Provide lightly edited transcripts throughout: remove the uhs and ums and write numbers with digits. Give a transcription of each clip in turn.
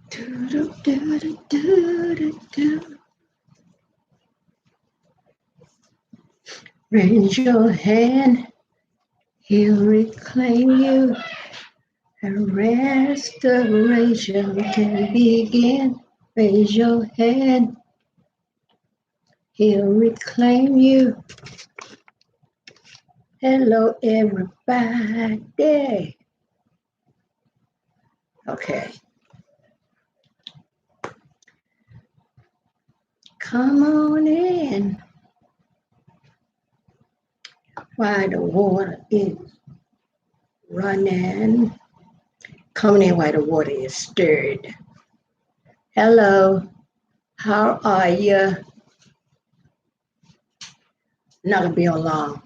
Do, do, do, do, do, do, do. Raise your hand, he'll reclaim you, and restoration can begin. Raise your hand, he'll reclaim you. Hello, everybody. Okay, come on in while the water is running. Come in while the water is stirred. Hello, how are you? Not gonna be on long,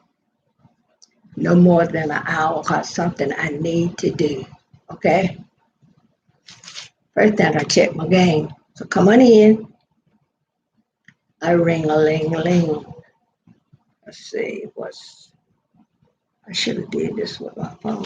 no more than an hour, cause something I need to do. Okay. First thing I check my game. So come on in. I ring a ling ling. Let's see what's. I should have did this with my phone.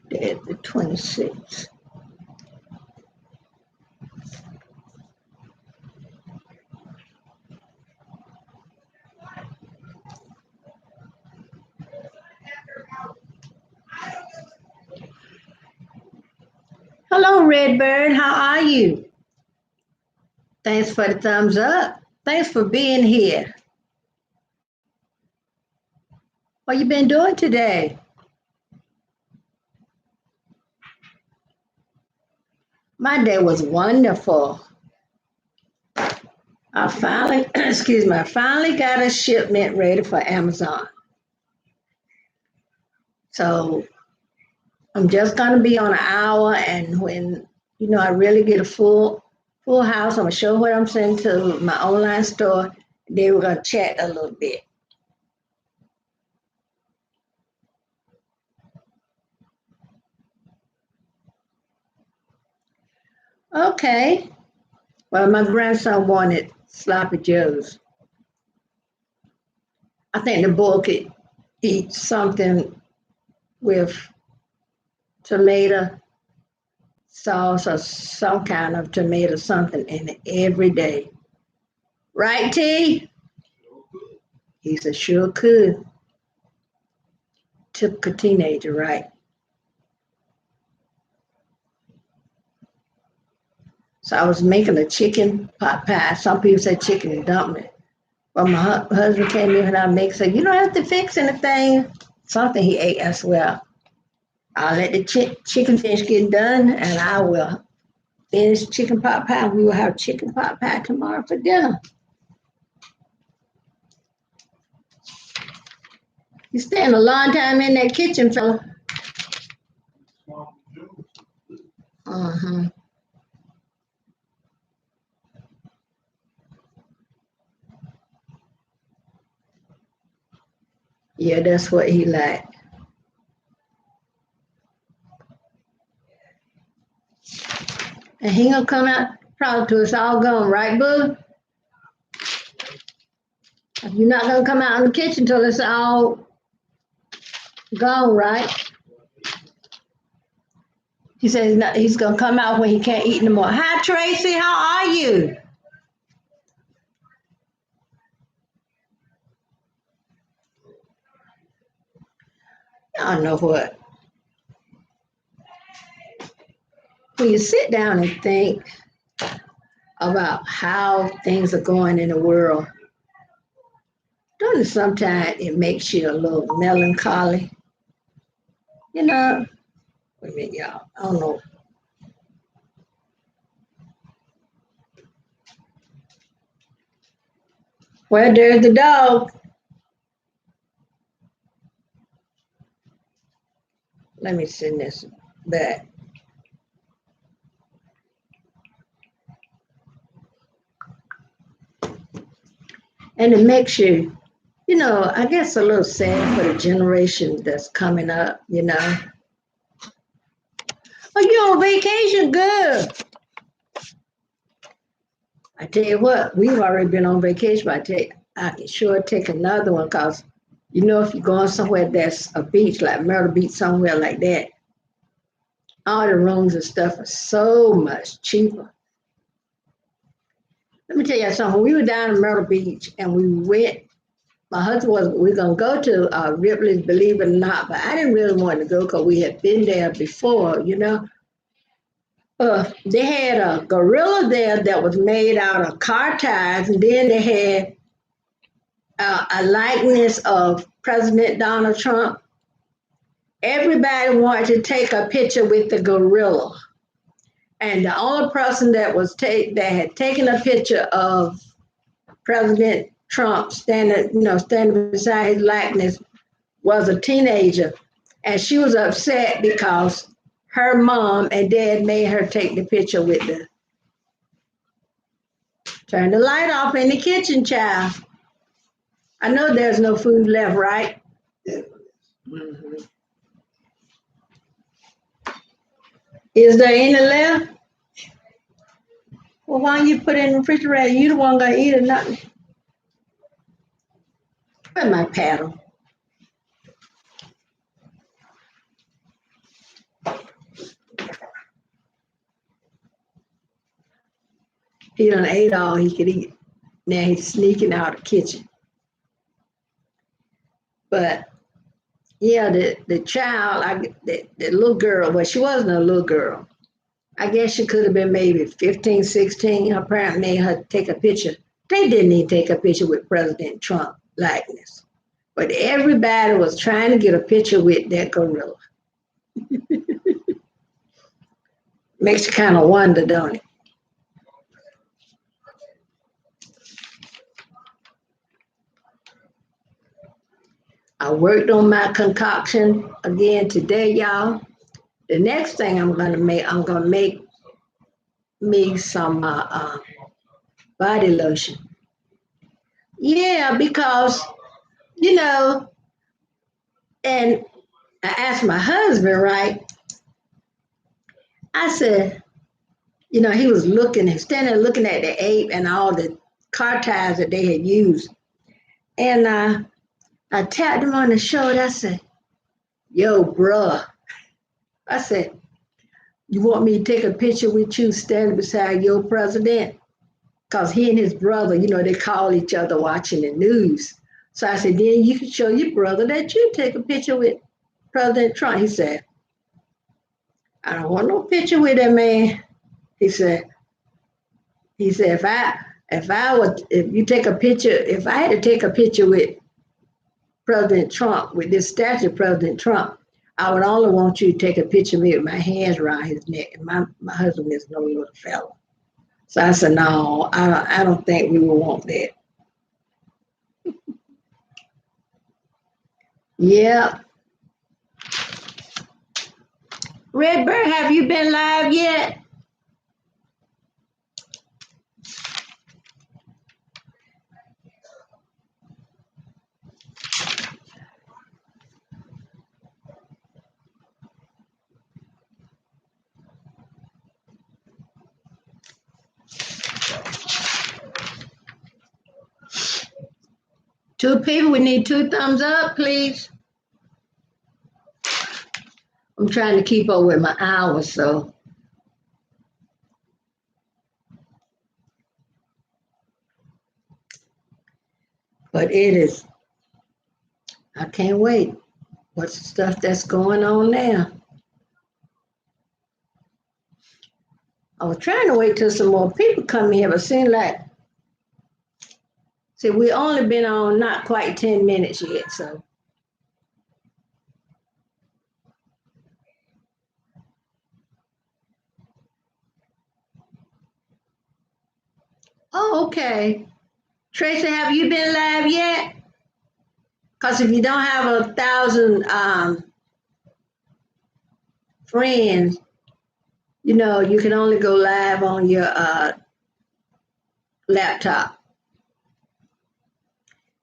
There's the 26th. Hello, Redbird. How are you? Thanks for the thumbs up. Thanks for being here. What you been doing today? My day was wonderful. I finally, excuse me, I finally got a shipment ready for Amazon. So I'm just gonna be on an hour, and when I really get a full house, I'm gonna show what I'm sending to my online store. Then we're gonna chat a little bit. Okay. Well, my grandson wanted sloppy joes. I think the boy could eat something with tomato sauce or some kind of tomato something in it every day. Right, T? He said, sure could. Typical teenager, right? So I was making a chicken pot pie. Some people say chicken and dumpling. But my husband came in and I make said, you don't have to fix anything. Something he ate as well. I'll let the chicken finish getting done, and I will finish chicken pot pie. We will have chicken pot pie tomorrow for dinner. You staying a long time in that kitchen, fella. Uh-huh. Yeah, that's what he liked. And he gonna come out probably till it's all gone, right, Boo? You're not gonna come out in the kitchen till it's all gone, right? He says he's gonna come out when he can't eat no more. Hi, Tracy. How are you? I know what. When you sit down and think about how things are going in the world, don't it sometimes it makes you a little melancholy? You know, wait a minute, y'all. I don't know. Well, there's the dog. Let me send this back. And it makes you, I guess a little sad for the generation that's coming up, Oh, you on vacation? Good. I tell you what, we've already been on vacation, but I can sure take another one because, if you're going somewhere that's a beach, like Myrtle Beach, somewhere like that, all the rooms and stuff are so much cheaper. Let me tell you something. We were down in Myrtle Beach and we went. My husband was, we're going to go to Ripley's, believe it or not, but I didn't really want to go because we had been there before. They had a gorilla there that was made out of car tires, and then they had a likeness of President Donald Trump. Everybody wanted to take a picture with the gorilla, and the only person that had taken a picture of President Trump standing beside his likeness was a teenager, and she was upset because her mom and dad made her take the picture with the turn the light off in the kitchen, child. I know there's no food left, right? Mhm. Is there any left? Well, why don't you put it in the refrigerator? You the one gonna eat it, nothing. Where's my paddle? He done ate all he could eat. Now he's sneaking out of the kitchen. But yeah, the child, the little girl, well, she wasn't a little girl. I guess she could have been maybe 15, 16. Her parent made her take a picture. They didn't even take a picture with President Trump likeness. But everybody was trying to get a picture with that gorilla. Makes you kind of wonder, don't it? I worked on my concoction again today, y'all. The next thing I'm gonna make me some body lotion. Yeah, because you know, and I asked my husband, right? I said, he was standing there looking at the ape and all the car tires that they had used. And I tapped him on the shoulder. I said, yo, bruh. I said, you want me to take a picture with you standing beside your president? Because he and his brother, they call each other watching the news. So I said, then you can show your brother that you take a picture with President Trump. He said, I don't want no picture with that man. He said, if you take a picture, if I had to take a picture with President Trump, with this statue of President Trump, I would only want you to take a picture of me with my hands around his neck. And my husband is no little fella. So I said, no, I don't think we would want that. Yeah. Redbird, have you been live yet? Two people, we need two thumbs up, please. I'm trying to keep up with my hours, so. But it is, I can't wait. What's the stuff that's going on now? I was trying to wait till some more people come here, but it seems like, see, we only been on not quite 10 minutes yet, so. Oh, okay. Tracy, have you been live yet? Because if you don't have 1,000 friends, you can only go live on your laptop.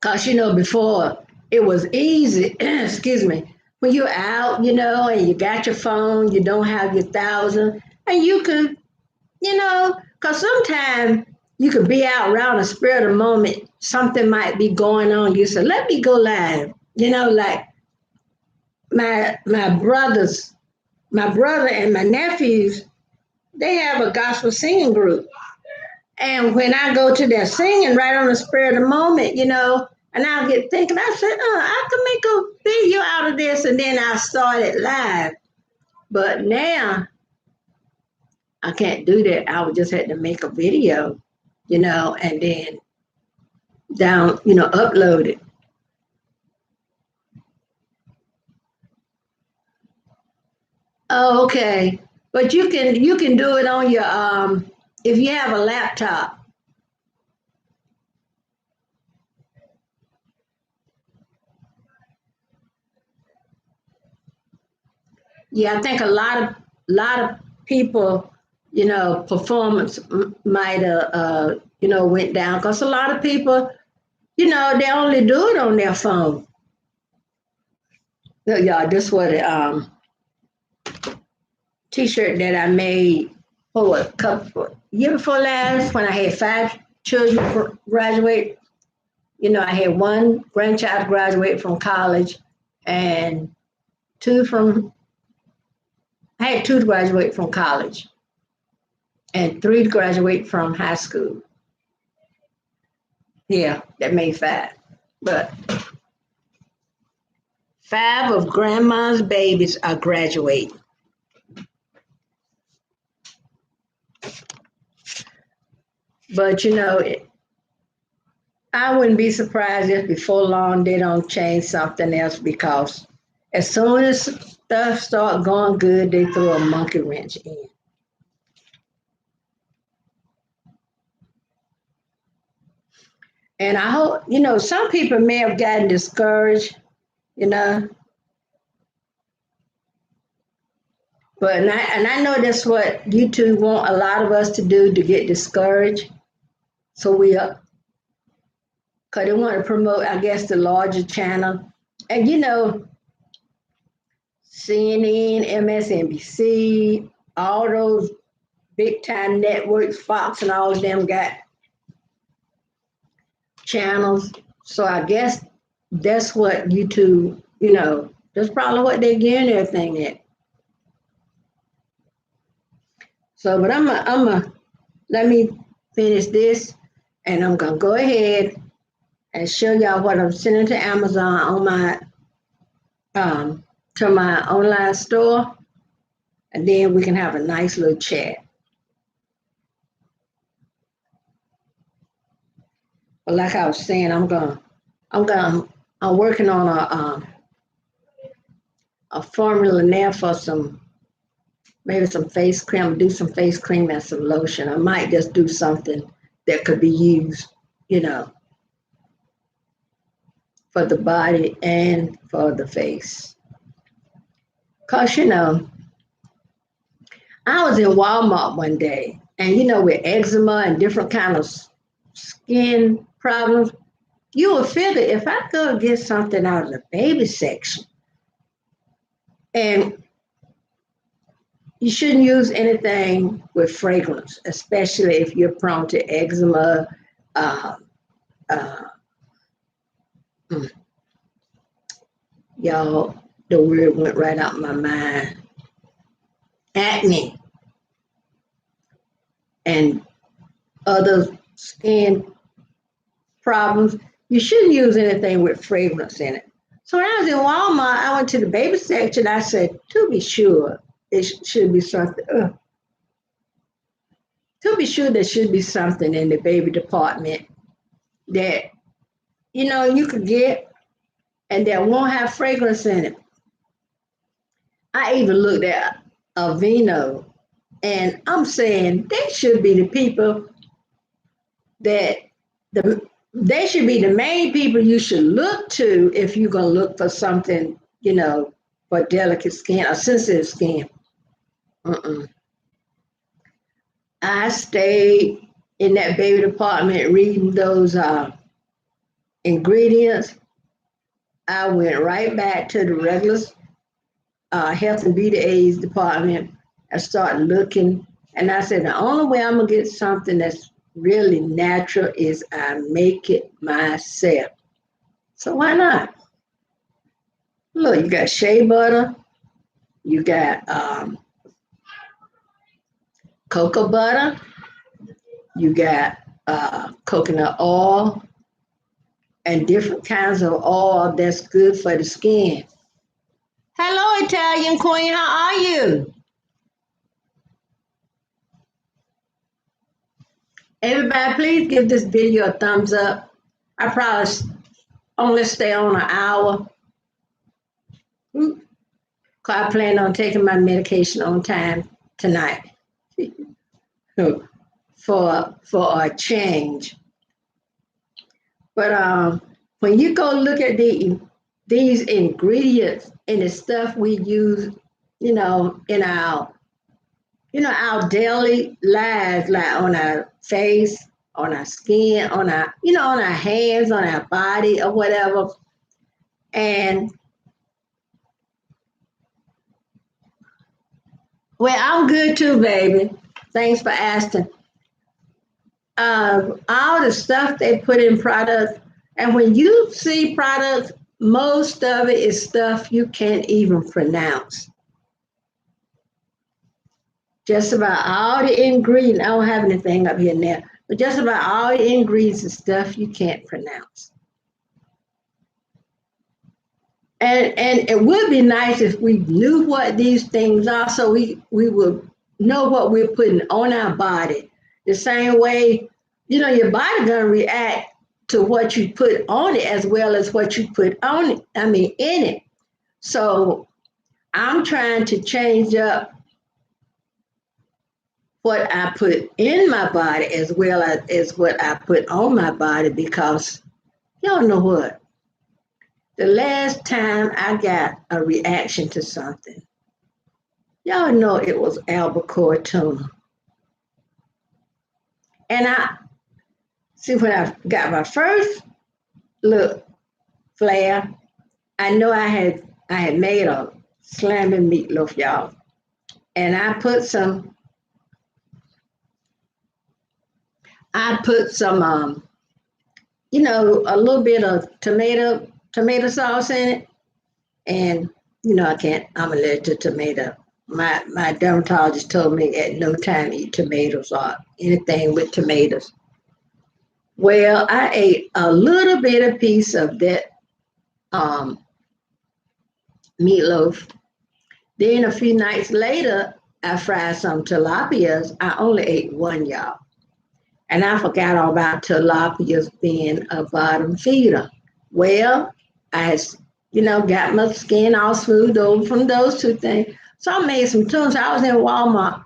Because, before it was easy, excuse me, when you're out, and you got your phone, you don't have your 1,000, and you could, because sometimes you could be out around a spur of the moment, something might be going on. You say, let me go live. Like my brother and my nephews, they have a gospel singing group. And when I go to their singing right on the spur of the moment, and I'll get thinking, I said, I can make a video out of this. And then I started live. But now I can't do that. I would just have to make a video, and then upload it. Oh, okay. But you can do it on your if you have a laptop. Yeah, I think a lot of people, performance might have went down because a lot of people, they only do it on their phone. So, yeah, this was a t-shirt that I made for a couple year before last when I had 5 children graduate. I had one grandchild graduate from college and two from I had two to graduate from college and three to graduate from high school. Yeah, that made 5. But 5 of grandma's babies are graduating. But I wouldn't be surprised if before long they don't change something else because as soon as stuff start going good, they throw a monkey wrench in. And I hope, some people may have gotten discouraged, you know, but and I know that's what YouTube want a lot of us to do to get discouraged. So because they want to promote, I guess, the larger channel. And CNN, MSNBC, all those big time networks, Fox and all of them got channels. So I guess that's what YouTube, that's probably what they're getting everything at. So, but I'm a let me finish this, and I'm gonna go ahead and show y'all what I'm sending to Amazon on my to my online store, and then we can have a nice little chat. But like I was saying, I'm gonna, I'm working on a formula now for maybe some face cream, do some face cream and some lotion. I might just do something that could be used, you know, for the body and for the face. Cause I was in Walmart one day, and with eczema and different kind of skin problems, you would figure if I go get something out of the baby section, and you shouldn't use anything with fragrance, especially if you're prone to eczema. Uh, uh, mm, y'all, the word went right out my mind. Acne and other skin problems. You shouldn't use anything with fragrance in it. So when I was in Walmart, I went to the baby section. I said, to be sure, it should be something. To be sure, there should be something in the baby department that you could get and that won't have fragrance in it. I even looked at Aveeno, and I'm saying they should be the people that the They should be the main people you should look to if you're going to look for something, for delicate skin or sensitive skin. Mm-mm. I stayed in that baby department reading those ingredients. I went right back to the regular health and beauty aids department. I started looking, and I said, the only way I'm going to get something that's really natural is I make it myself. So why not? Look, you got shea butter, you got cocoa butter, you got coconut oil, and different kinds of oil that's good for the skin. Hello, Italian Queen. How are you? Everybody, please give this video a thumbs up. I probably only stay on an hour. Cause I plan on taking my medication on time tonight for a change. But when you go look at these ingredients and the stuff we use, in our daily lives, like on our face, on our skin, on our hands, on our body, or whatever. And well, I'm good too, baby. Thanks for asking. All the stuff they put in products, and when you see products, most of it is stuff you can't even pronounce. Just about all the ingredients, I don't have anything up here now, but just about all the ingredients is stuff you can't pronounce. And it would be nice if we knew what these things are so we would know what we're putting on our body. The same way, your body gonna react to what you put on it as well as what you put on it, in it. So I'm trying to change up what I put in my body as well as what I put on my body because y'all know what? The last time I got a reaction to something, y'all know it was albacore tuna. And I see when I got my first look flare, I know I had made a slamming meatloaf, y'all. And I put some a little bit of tomato sauce in it. And I'm allergic to tomato. My dermatologist told me at no time eat tomatoes or anything with tomatoes. Well, I ate a little bit of piece of that um, meatloaf. Then a few nights later, I fried some tilapias. I only ate one, y'all. And I forgot all about tilapias being a bottom feeder. Well, I, got my skin all smoothed over from those two things. So I made some tuna. So I was in Walmart.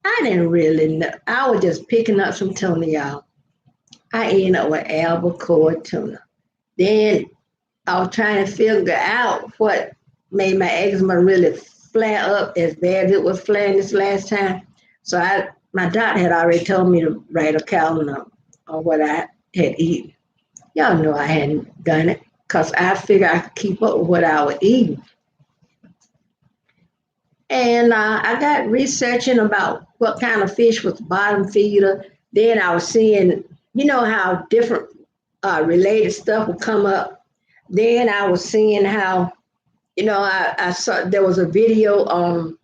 I didn't really know. I was just picking up some tuna, y'all. I ended up with albacore tuna. Then I was trying to figure out what made my eczema really flare up as bad as it was flaring this last time. So my doctor had already told me to write a calendar on what I had eaten. Y'all know I hadn't done it because I figured I could keep up with what I was eating. And I got researching about what kind of fish was bottom feeder. Then I was seeing, how different related stuff would come up. Then I was seeing how, I saw there was a video on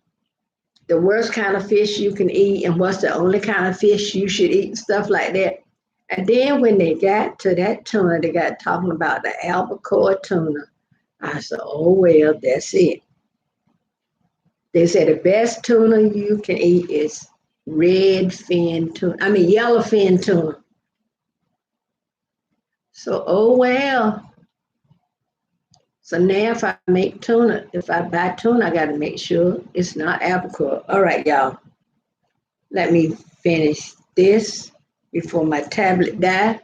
the worst kind of fish you can eat and what's the only kind of fish you should eat and stuff like that. And then when they got to that tuna, they got talking about the albacore tuna. I said, oh, well, that's it. They said the best tuna you can eat is yellowfin tuna. So, oh, well. So now if I make tuna, if I buy tuna, I got to make sure it's not albacore. All right, y'all. Let me finish this before my tablet dies.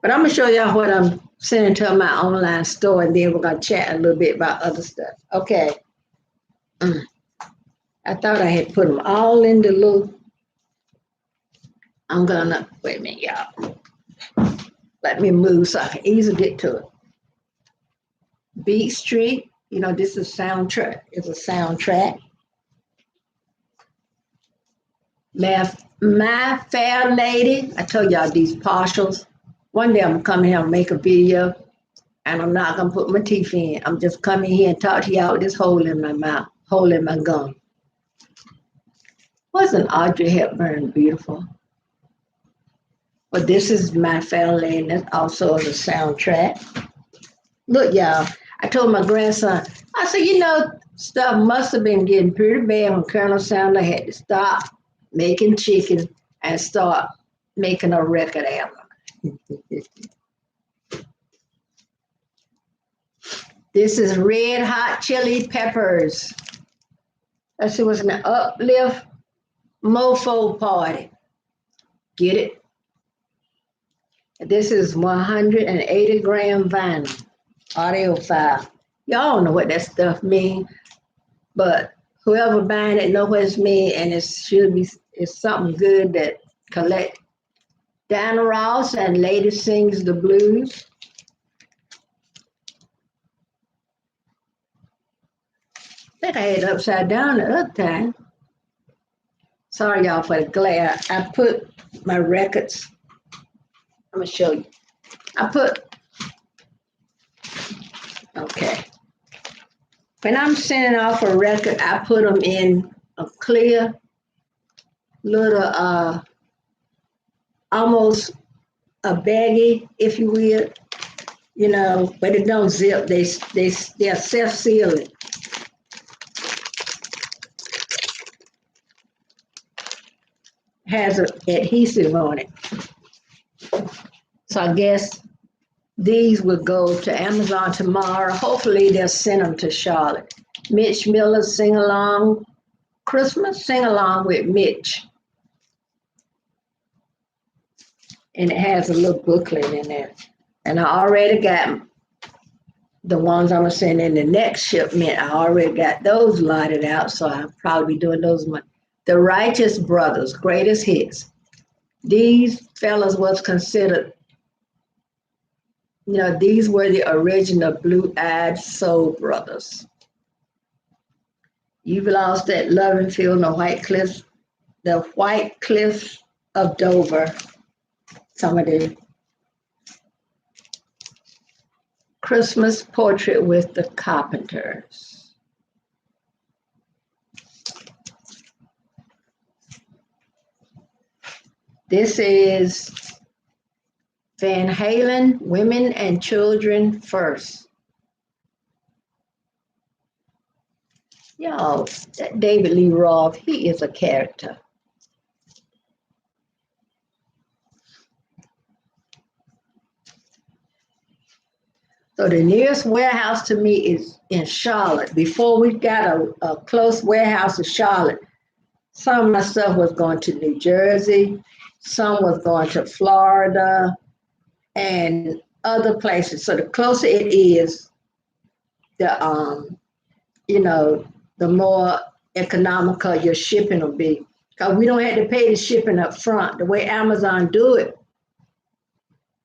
But But I'm gonna show y'all what I'm sending to my online store, and then we're gonna chat a little bit about other stuff. Okay. Mm. I thought I had put them all in the little. I'm gonna wait a minute, y'all. Let me move so I can easily get to it. Beat Street, you know, this is soundtrack. It's a soundtrack. My Fair Lady. I told y'all these partials. One day I'm gonna come here and make a video, and I'm not gonna put my teeth in. I'm just coming here and talk to y'all with this hole in my mouth, hole in my gum. Wasn't Audrey Hepburn beautiful? But this is My Fair Lady. That's also the soundtrack. Look, y'all. I told my grandson, I said, you know, stuff must have been getting pretty bad when Colonel Sanders had to stop making chicken and start making a record album. This is Red Hot Chili Peppers. That's it was an uplift mofo party. Get it? This is 180 gram vinyl, audio file. Y'all don't know what that stuff means, but whoever buying it know what it means, and it's something good that collect. Diana Ross and Lady Sings the Blues. I think I had it upside down the other time. Sorry, y'all, for the glare. I put my records. I'm gonna show you. Okay. When I'm sending off a record, I put them in a clear little, almost a baggie, if you will, you know, but it don't zip. They're self-sealing. Has an adhesive on it. So I guess these will go to Amazon tomorrow. Hopefully they'll send them to Charlotte. Mitch Miller Sing Along Christmas, Sing Along with Mitch. And it has a little booklet in there. And I already got the ones I'm gonna send in the next shipment. I already got those lighted out, so I'll probably be doing those. The Righteous Brothers, Greatest Hits. These fellas was considered, you know, these were the original blue-eyed soul brothers. You've Lost that Loving Field, the White Cliffs of Dover. Some of the Christmas Portrait with the Carpenters. This is Van Halen, Women and Children First. Y'all, that David Lee Roth, he is a character. So the nearest warehouse to me is in Charlotte. Before we got a close warehouse in Charlotte, some of my stuff was going to New Jersey, some was going to Florida, and other places. So the closer it is, the you know, the more economical your shipping will be. Because we don't have to pay the shipping up front. The way Amazon do it,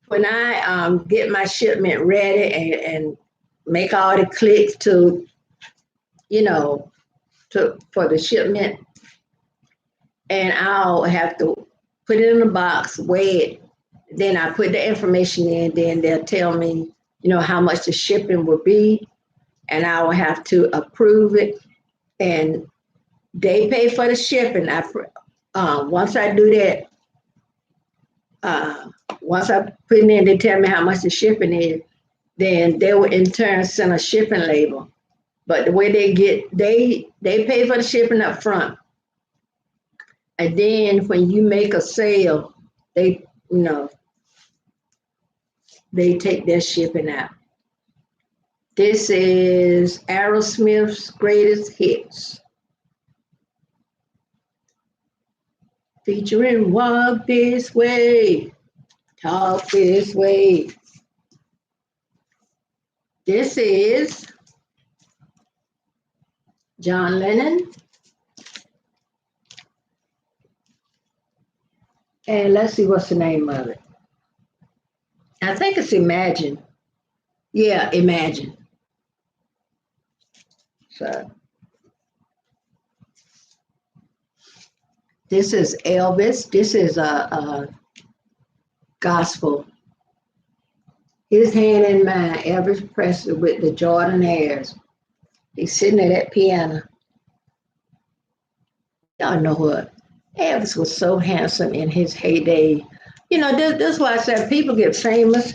when I get my shipment ready and make all the clicks to, you know, for the shipment, and I'll have to put it in a box, weigh it, then I put the information in, then they'll tell me, you know, how much the shipping will be, and I will have to approve it, and they pay for the shipping. Once I do that, once I put it in, they tell me how much the shipping is, then they will in turn send a shipping label. But the way they pay for the shipping up front. And then when you make a sale, they, you know, they take their shipping out. This is Aerosmith's Greatest Hits. Featuring Walk This Way. Talk this way. This is John Lennon. And let's see what's the name of it. I think it's Imagine. Yeah, Imagine. So this is Elvis. This is a gospel. His hand in mine, Elvis Presley with the Jordan airs. He's sitting at that piano. Y'all know what? Elvis was so handsome in his heyday. You know, this is why I said people get famous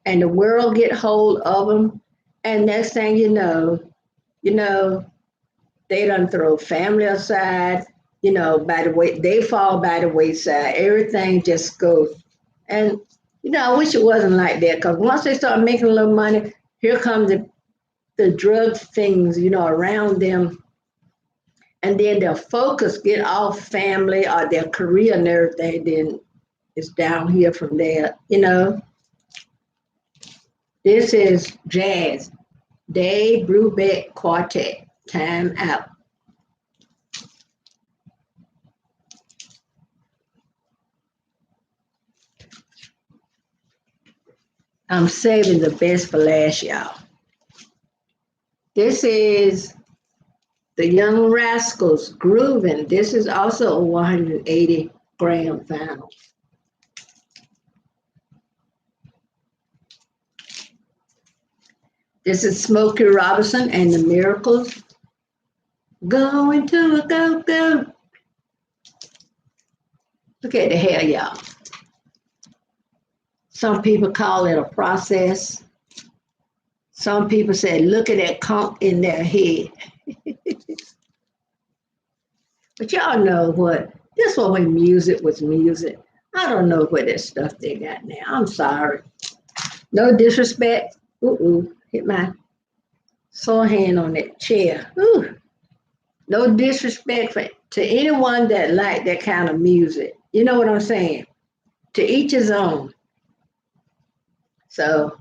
and the world get hold of them. And next thing you know, they done throw family aside, by the way, they fall by the wayside. Everything just goes. And, I wish it wasn't like that because once they start making a little money, here comes the drug things, around them. And then their focus get off family or their career and everything, then it's down here from there. This is jazz. Dave Brubeck Quartet. Time out. I'm saving the best for last, y'all. This is the Young Rascals Groovin'. This is also a 180 gram vinyl. This is Smokey Robinson and the Miracles. Going to a go-go. Look at the hair, y'all. Some people call it a process. Some people say, look at that conch in their head. But y'all know what? This was when music was music. I don't know what that stuff they got now. I'm sorry. No disrespect. Hit my sore hand on that chair. Ooh. No disrespect to anyone that like that kind of music. You know what I'm saying? To each his own. So,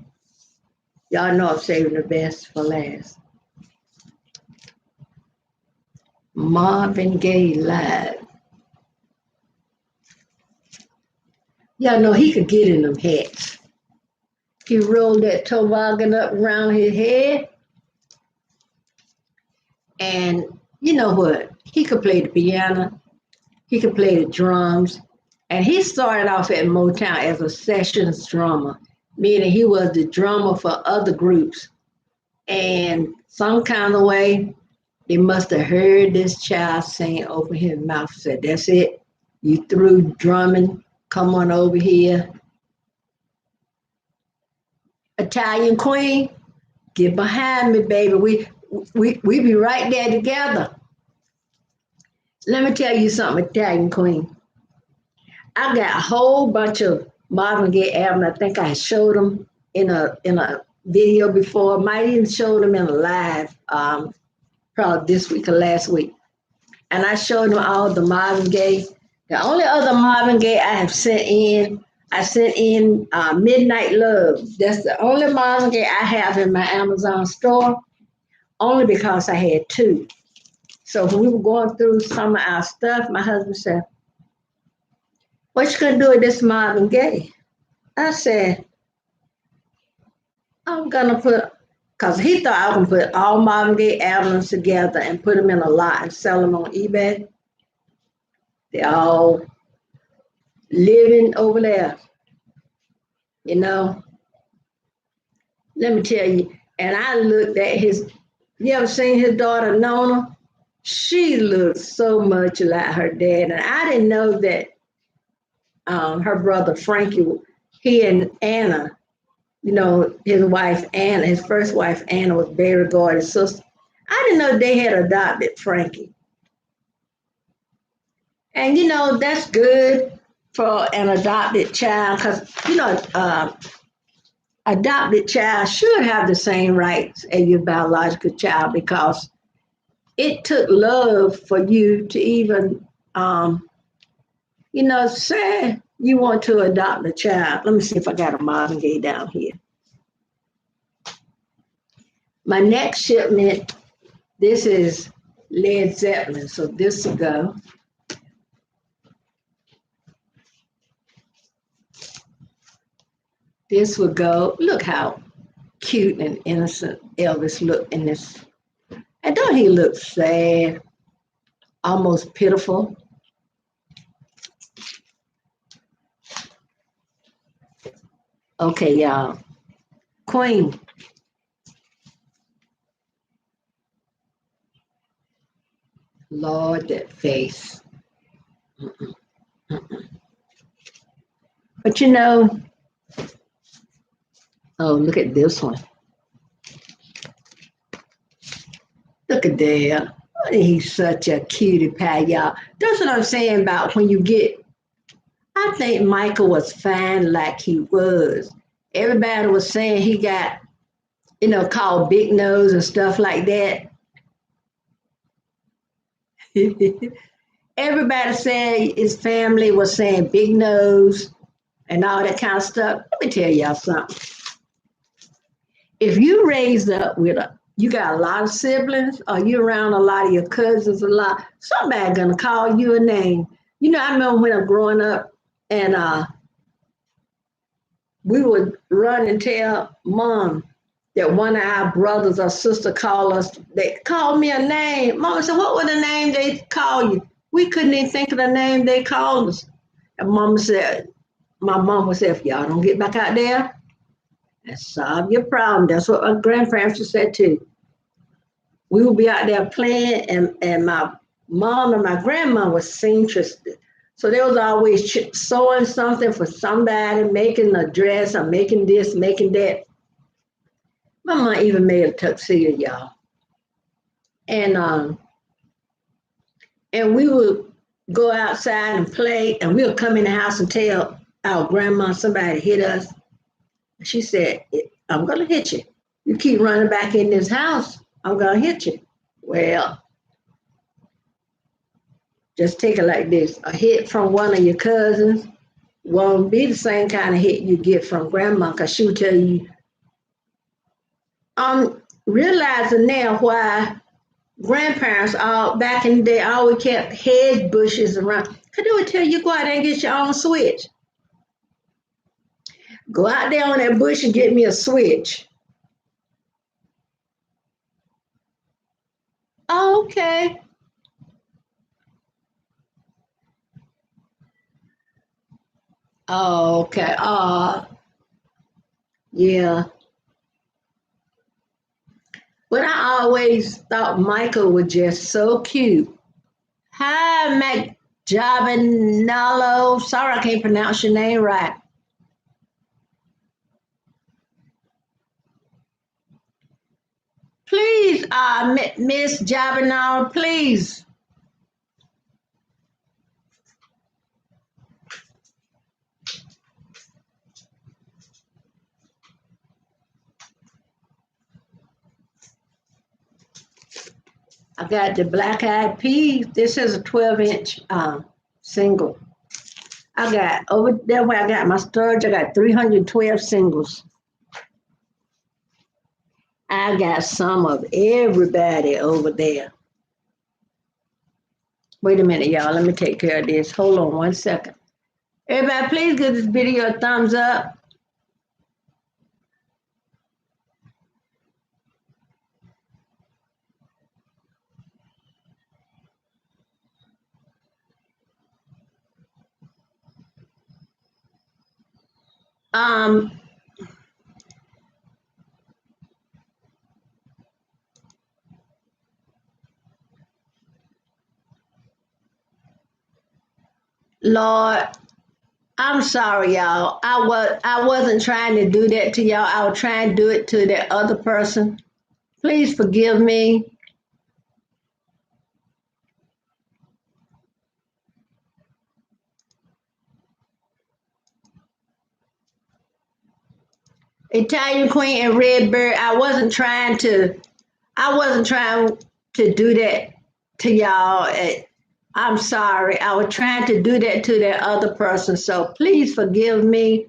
y'all know I'm saving the best for last. Marvin Gaye live. Y'all know he could get in them hats. He rolled that toboggan up around his head. And you know what? He could play the piano. He could play the drums. And he started off at Motown as a sessions drummer, meaning he was the drummer for other groups. And some kind of way, they must have heard this child sing, open his mouth, said, that's it. You through drumming, come on over here. Italian Queen, get behind me, baby. We be right there together. Let me tell you something, Italian Queen. I got a whole bunch of Marvin Gaye albums. I think I showed them in a video before. Might even show them in a live, probably this week or last week. And I showed them all the Marvin Gaye. The only other Marvin Gaye I have sent in, Midnight Love. That's the only Marvin Gaye I have in my Amazon store, only because I had two. So when we were going through some of our stuff, my husband said, what you gonna do with this Marvin Gaye? I said, I'm gonna put, because he thought I was gonna put all Marvin Gaye albums together and put them in a lot and sell them on eBay. They're all living over there, Let me tell you, and I looked at you ever seen his daughter, Nona? She looks so much like her dad. And I didn't know that her brother, Frankie, he and Anna, his wife, Anna, his first wife, Anna, was Barry Gordy's sister. I didn't know they had adopted Frankie. And, that's good for an adopted child because, adopted child should have the same rights as your biological child because it took love for you to even, Say you want to adopt a child. Let me see if I got a Marvin Gaye down here. My next shipment, this is Led Zeppelin. So this will go. This will go. Look how cute and innocent Elvis looked in this. And don't he look sad, almost pitiful? Okay, y'all. Queen. Lord, that face. Mm-mm, mm-mm. But oh, look at this one. Look at there. He's such a cutie pie, y'all. That's what I'm saying about when you get. I think Michael was fine like he was. Everybody was saying he got, called big nose and stuff like that. Everybody said his family was saying big nose and all that kind of stuff. Let me tell y'all something. If you raised up with you got a lot of siblings or you around a lot of your cousins a lot, somebody gonna call you a name. I remember when I'm growing up and we would run and tell mom that one of our brothers or sister called us. They called me a name. Mama said, "What was the name they called you?" We couldn't even think of the name they called us. And my mom would say, "If y'all don't get back out there and solve your problem." That's what my grandparents said too. We would be out there playing, and my mom and my grandma was seamstress. So they was always sewing something for somebody, making a dress or making this, making that. My mom even made a tuxedo, y'all. And and we would go outside and play, and we'll come in the house and tell our grandma somebody hit us. She said, "I'm gonna hit you. You keep running back in this house, I'm gonna hit you." Well, just take it like this: a hit from one of your cousins won't be the same kind of hit you get from grandma, because she would tell you. I'm realizing now why grandparents all back in the day always kept hedge bushes around. Cause they would tell you go out there and get your own switch. Go out there on that bush and get me a switch. Oh, okay. Oh, okay. Yeah. But I always thought Michael was just so cute. Hi, Mac Javanalo. Sorry, I can't pronounce your name right. Please, Miss Javanalo, please. I got the Black Eyed Peas. This is a 12-inch single. I got over there where I got my storage. I got 312 singles. I got some of everybody over there. Wait a minute, y'all. Let me take care of this. Hold on 1 second. Everybody, please give this video a thumbs up. Um, Lord, I'm sorry, y'all. I wasn't trying to do that to y'all. I was trying to do it to that other person. Please forgive me. Italian Queen and Redbird. I wasn't trying to do that to y'all. I'm sorry. I was trying to do that to that other person, so please forgive me.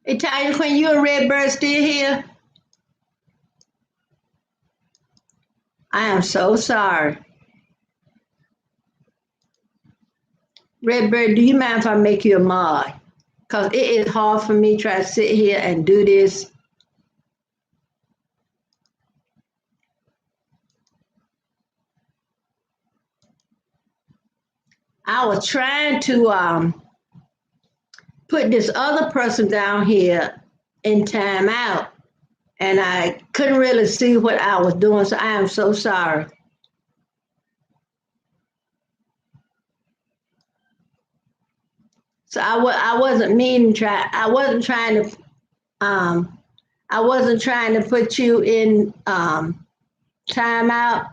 Italian Queen, you and Redbird still here? I am so sorry. Redbird, do you mind if I make you a mod? Because it is hard for me to try to sit here and do this. I was trying to put this other person down here in timeout, and I couldn't really see what I was doing, so I am so sorry. So I wasn't meaning to try. Um, I wasn't trying to put you in timeout.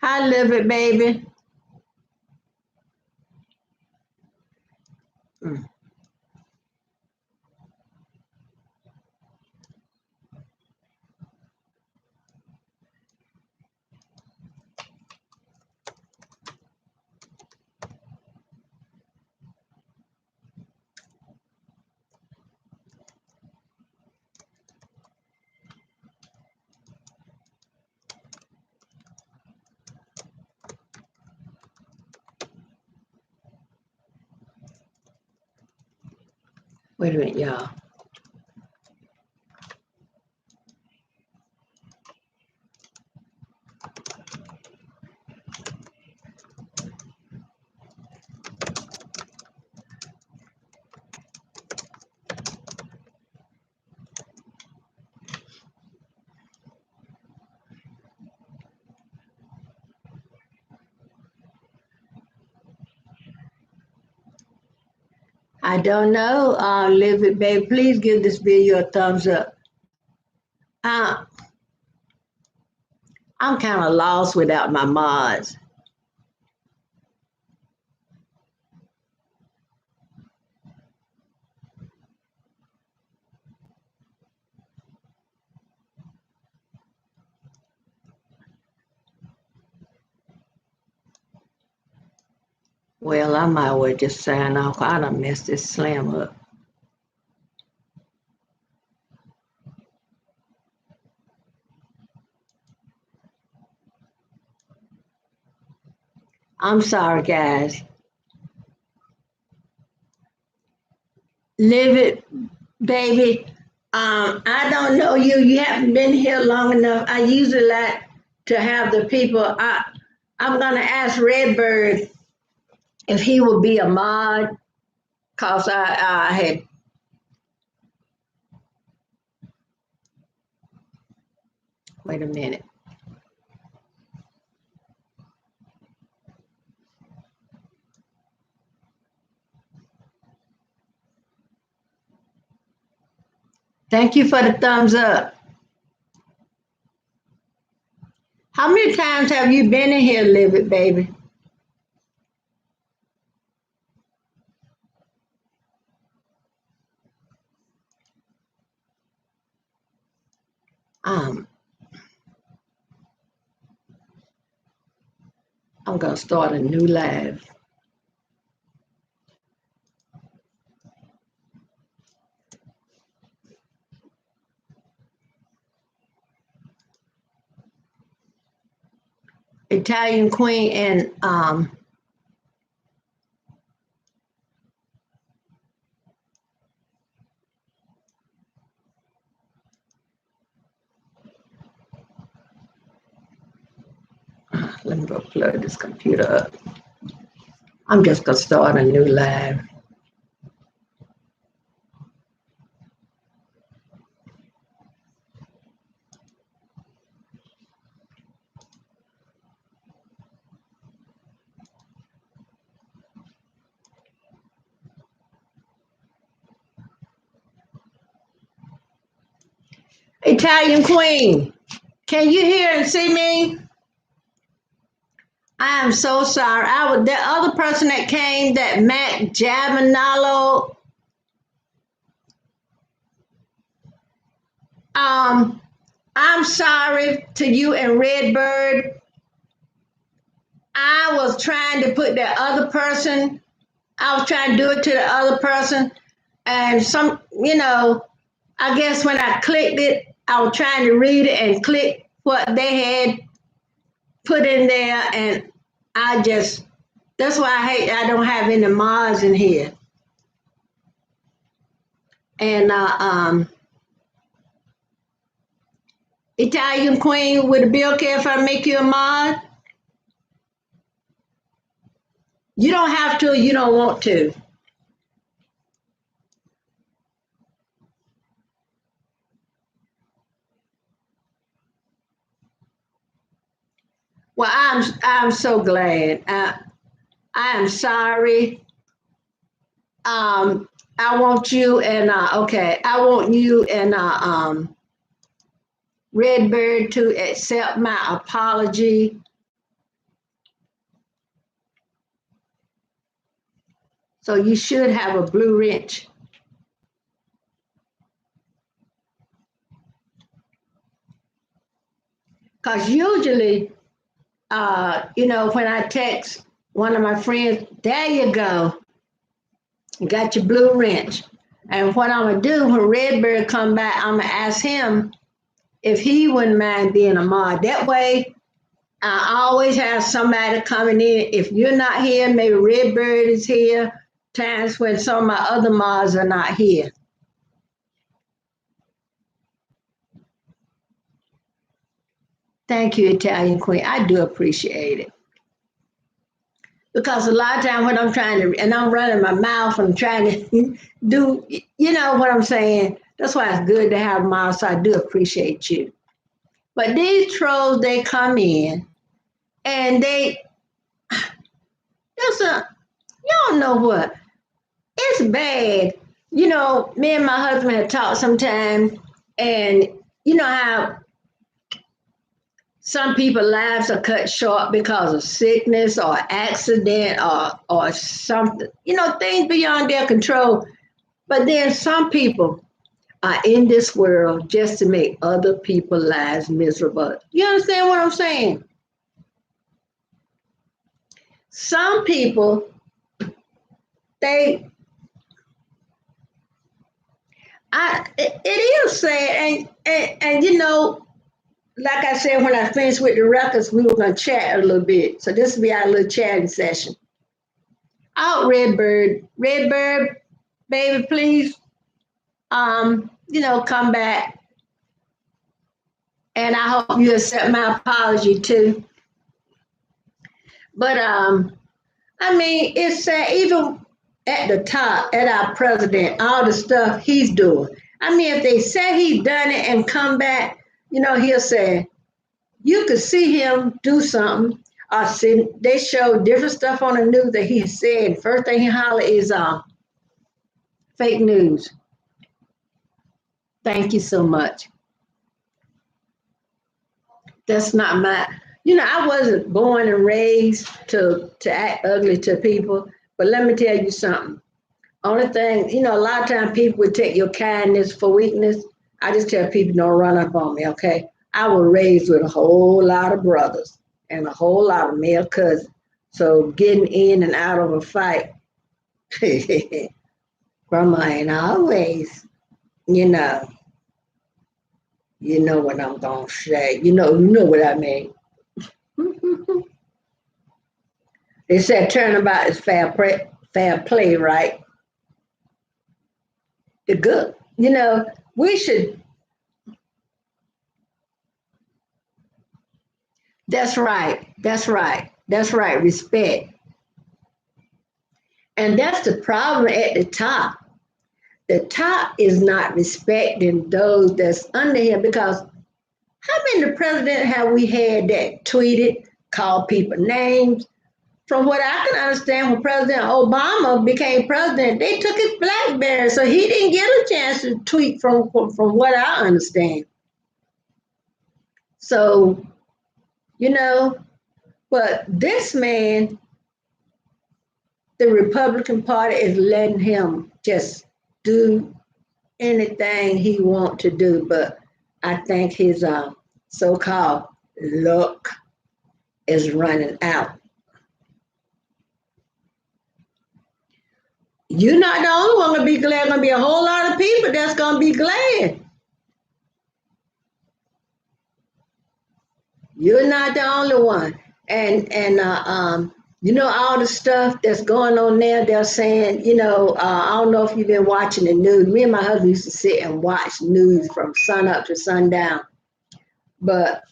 Hi, live it, baby. Mm. Wait a minute, y'all. I don't know. Live it, baby. Please give this video a thumbs up. Uh, I'm kind of lost without my mods. Well, I might well just sign off. I done messed this slam up. I'm sorry, guys. Live it, baby. I don't know you. You haven't been here long enough. I usually like to have the people. I'm gonna ask Redbird if he will be a mod, cause I had. Wait a minute. Thank you for the thumbs up. How many times have you been in here, Live it, baby? Um, I'm gonna start a new live. Italian Queen and let me go plug this computer up. I'm just gonna start a new live. Italian Queen. Can you hear and see me? I am so sorry. I was that other person that came, that Matt Javanalo. Um, I'm sorry to you and Redbird. I was trying to put that other person. I was trying to do it to the other person, and I guess when I clicked it, I was trying to read it and click what they had put in there, and I just that's why I don't have any Mars in here. And Italian Queen, would it be okay if I make you a mod? You don't have to. You don't want to. Well, I'm so glad. I am sorry. Um, I want you and okay. I want you and Redbird to accept my apology. So you should have a blue wrench. Because usually, when I text one of my friends, there you go, you got your blue wrench. And what I'm gonna do when Redbird come back, I'm gonna ask him if he wouldn't mind being a mod. That way, I always have somebody coming in. If you're not here, maybe Redbird is here. Times when some of my other mods are not here. Thank you, Italian Queen. I do appreciate it. Because a lot of time when I'm trying to, and I'm running my mouth, I'm trying to do, you know what I'm saying? That's why it's good to have mods. So I do appreciate you. But these trolls, they come in and there's you don't know what, it's bad. Me and my husband had talked sometime, and you know how some people's lives are cut short because of sickness or accident or something, things beyond their control. But then some people are in this world just to make other people's lives miserable. You understand what I'm saying? Some people, they, it is sad, and like I said, when I finished with the records, we were gonna chat a little bit. So this will be our little chatting session. Out, Redbird, baby, please, come back, and I hope you accept my apology too. But I mean, it's sad, even at the top, at our president, all the stuff he's doing. I mean, if they say he's done it and come back, he'll say, you could see him do something. See, they show different stuff on the news that he said. First thing he holler is fake news. Thank you so much. That's not my, I wasn't born and raised to act ugly to people. But let me tell you something. Only thing, a lot of times people would take your kindness for weakness. I just tell people don't run up on me, okay? I was raised with a whole lot of brothers and a whole lot of male cousins. So getting in and out of a fight, grandma ain't always, you know, you know what I'm gonna say. You know what I mean. They said turnabout is fair play, right? The good, we should. That's right. That's right. That's right. Respect. And that's the problem at the top. The top is not respecting those that's under him, because how many presidents have we had that tweeted, called people names? From what I can understand, when President Obama became president, they took his BlackBerry, so he didn't get a chance to tweet from what I understand. So, you know, but this man, the Republican Party is letting him just do anything he want to do. But I think his so-called luck is running out. You're not the only one gonna be glad. Gonna be a whole lot of people that's gonna be glad. You're not the only one. And you know all the stuff that's going on there. They're saying, I don't know if you've been watching the news. Me and my husband used to sit and watch news from sun up to sundown. But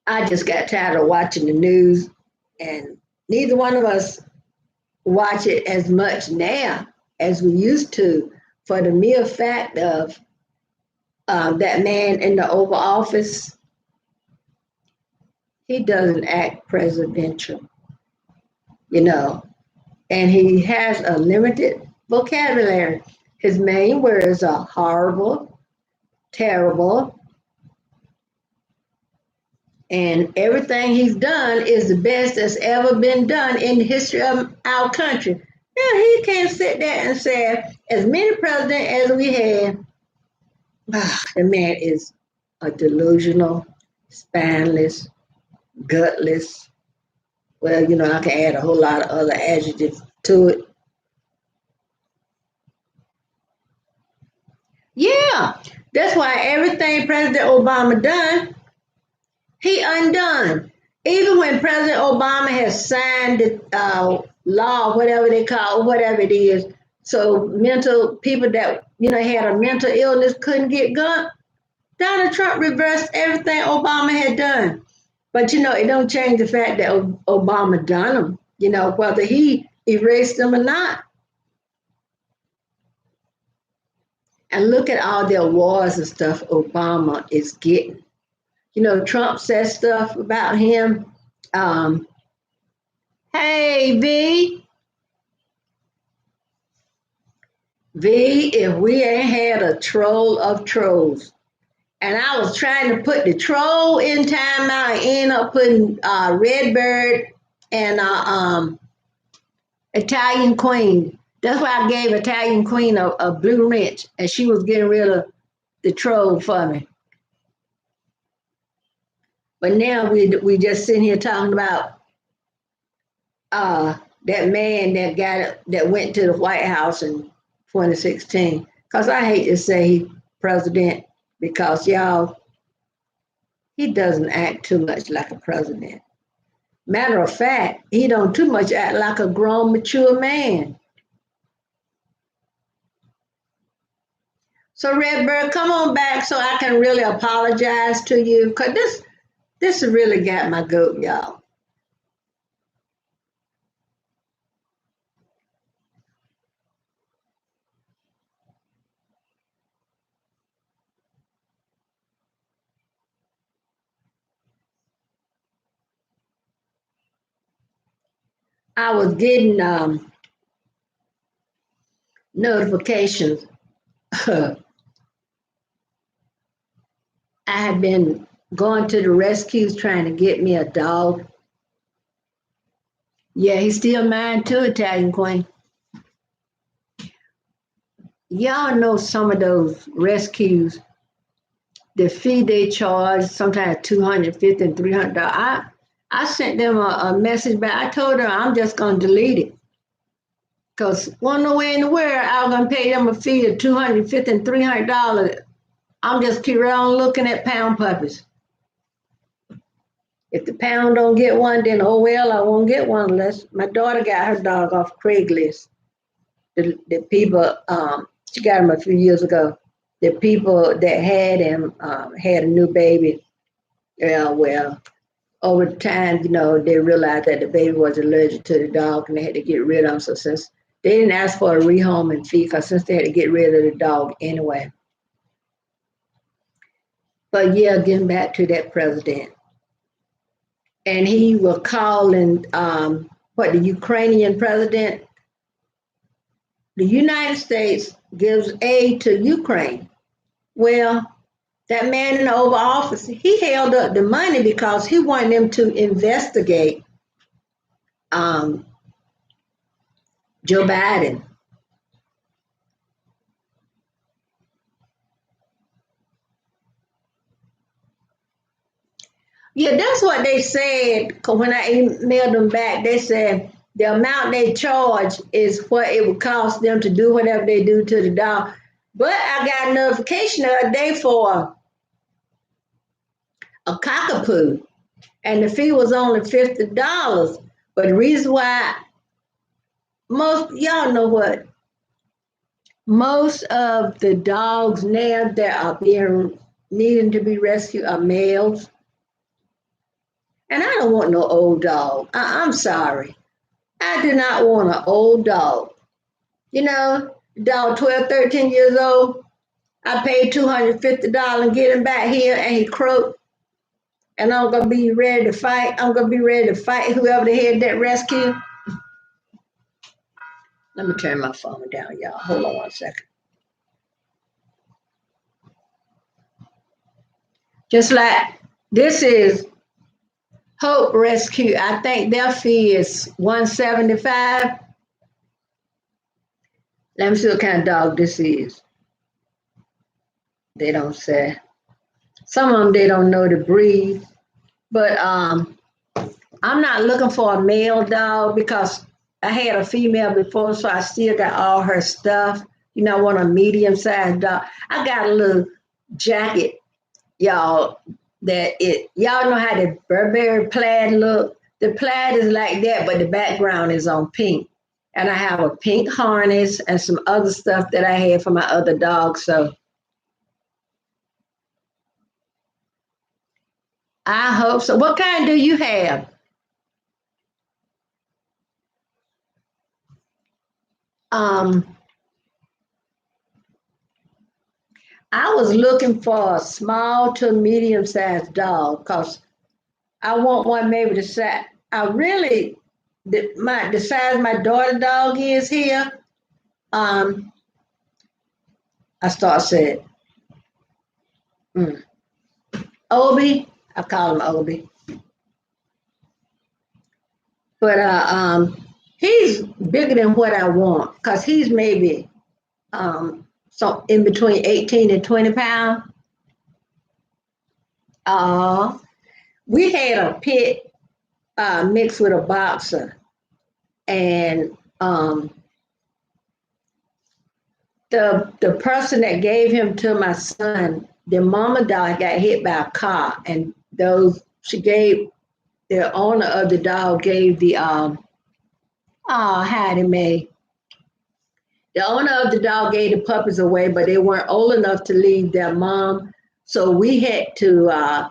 I just got tired of watching the news, and neither one of us watch it as much now as we used to, for the mere fact of that man in the Oval Office. He doesn't act presidential, you know, and he has a limited vocabulary. His main words are horrible, terrible, and everything he's done is the best that's ever been done in the history of our country. Now, he can't sit there and say, as many presidents as we had, the man is a delusional, spineless, gutless. Well, I can add a whole lot of other adjectives to it. Yeah, that's why everything President Obama done, he undone. Even when President Obama has signed the law, whatever they call, whatever it is, so mental people that had a mental illness couldn't get gun. Donald Trump reversed everything Obama had done. But it don't change the fact that Obama done them. Whether he erased them or not. And look at all the awards and stuff Obama is getting. Trump says stuff about him. Um, hey, V, if we ain't had a troll of trolls. And I was trying to put the troll in timeout. I ended up putting Redbird and Italian Queen. That's why I gave Italian Queen a blue wrench, and she was getting rid of the troll for me. But now we just sitting here talking about that man that went to the White House in 2016. Because I hate to say he president, because y'all, he doesn't act too much like a president. Matter of fact, he don't too much act like a grown, mature man. So Redbird, come on back so I can really apologize to you, because this really got my goat, y'all. I was getting notifications. I had been going to the rescues trying to get me a dog. Yeah, he's still mine too, Italian Queen. Y'all know some of those rescues, the fee they charge, sometimes 250 and $300. I sent them a message back. I told them I'm just gonna delete it. Because one no way in the world I'm gonna pay them a fee of 250 and $300. I'm just keep right on looking at pound puppies. If the pound don't get one, then oh well, I won't get one unless my daughter got her dog off Craigslist. The people, she got him a few years ago. The people that had him had a new baby. Yeah, well, over the time, they realized that the baby was allergic to the dog and they had to get rid of him. So since they didn't ask for a rehoming fee, because since they had to get rid of the dog anyway. But yeah, getting back to that president. And he was calling, the Ukrainian president. The United States gives aid to Ukraine. Well, That man in the Oval Office, he held up the money because he wanted them to investigate um, Joe Biden. Yeah, that's what they said. 'Cause when I emailed them back, they said the amount they charge is what it would cost them to do whatever they do to the dog. But I got a notification the other day for a cockapoo, and the fee was only $50. But the reason why most y'all know what most of the dogs now that are being needing to be rescued are males, and I don't want no old dog. I'm sorry. I do not want an old dog. You know, dog 12, 13 years old. I paid $250 and get him back here and he croaked. And I'm gonna be ready to fight. I'm gonna be ready to fight whoever the head that rescue. Let me turn my phone down, y'all. Hold on 1 second. Just like this is Hope Rescue. I think their fee is 175. Let me see what kind of dog this is. They don't say. Some of them they don't know the breed. But I'm not looking for a male dog because I had a female before, so I still got all her stuff. You know, I want a medium sized dog. I got a little jacket, y'all, that it y'all know how the Burberry plaid look. The plaid is like that, but the background is on pink. And I have a pink harness and some other stuff that I had for my other dog. So I hope so. What kind do you have? Um, I was looking for a small to medium sized dog because I want one maybe the size. I really the size my daughter dog is here. Um, I start saying mm, Obi. I call him Obi, but he's bigger than what I want because he's maybe so in between 18 and 20 pounds. Uh, we had a pit mixed with a boxer, and the person that gave him to my son, the mama dog got hit by a car, and those she gave the owner of the dog gave the Hattie Mae. The owner of the dog gave the puppies away, but they weren't old enough to leave their mom, so we had to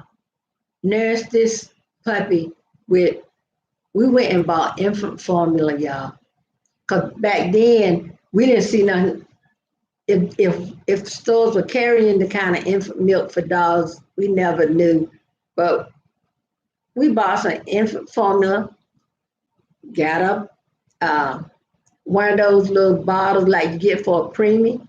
nurse this puppy with. We went and bought infant formula, y'all, because back then we didn't see nothing if stores were carrying the kind of infant milk for dogs, we never knew. But we bought some infant formula, got up one of those little bottles like you get for a preemie,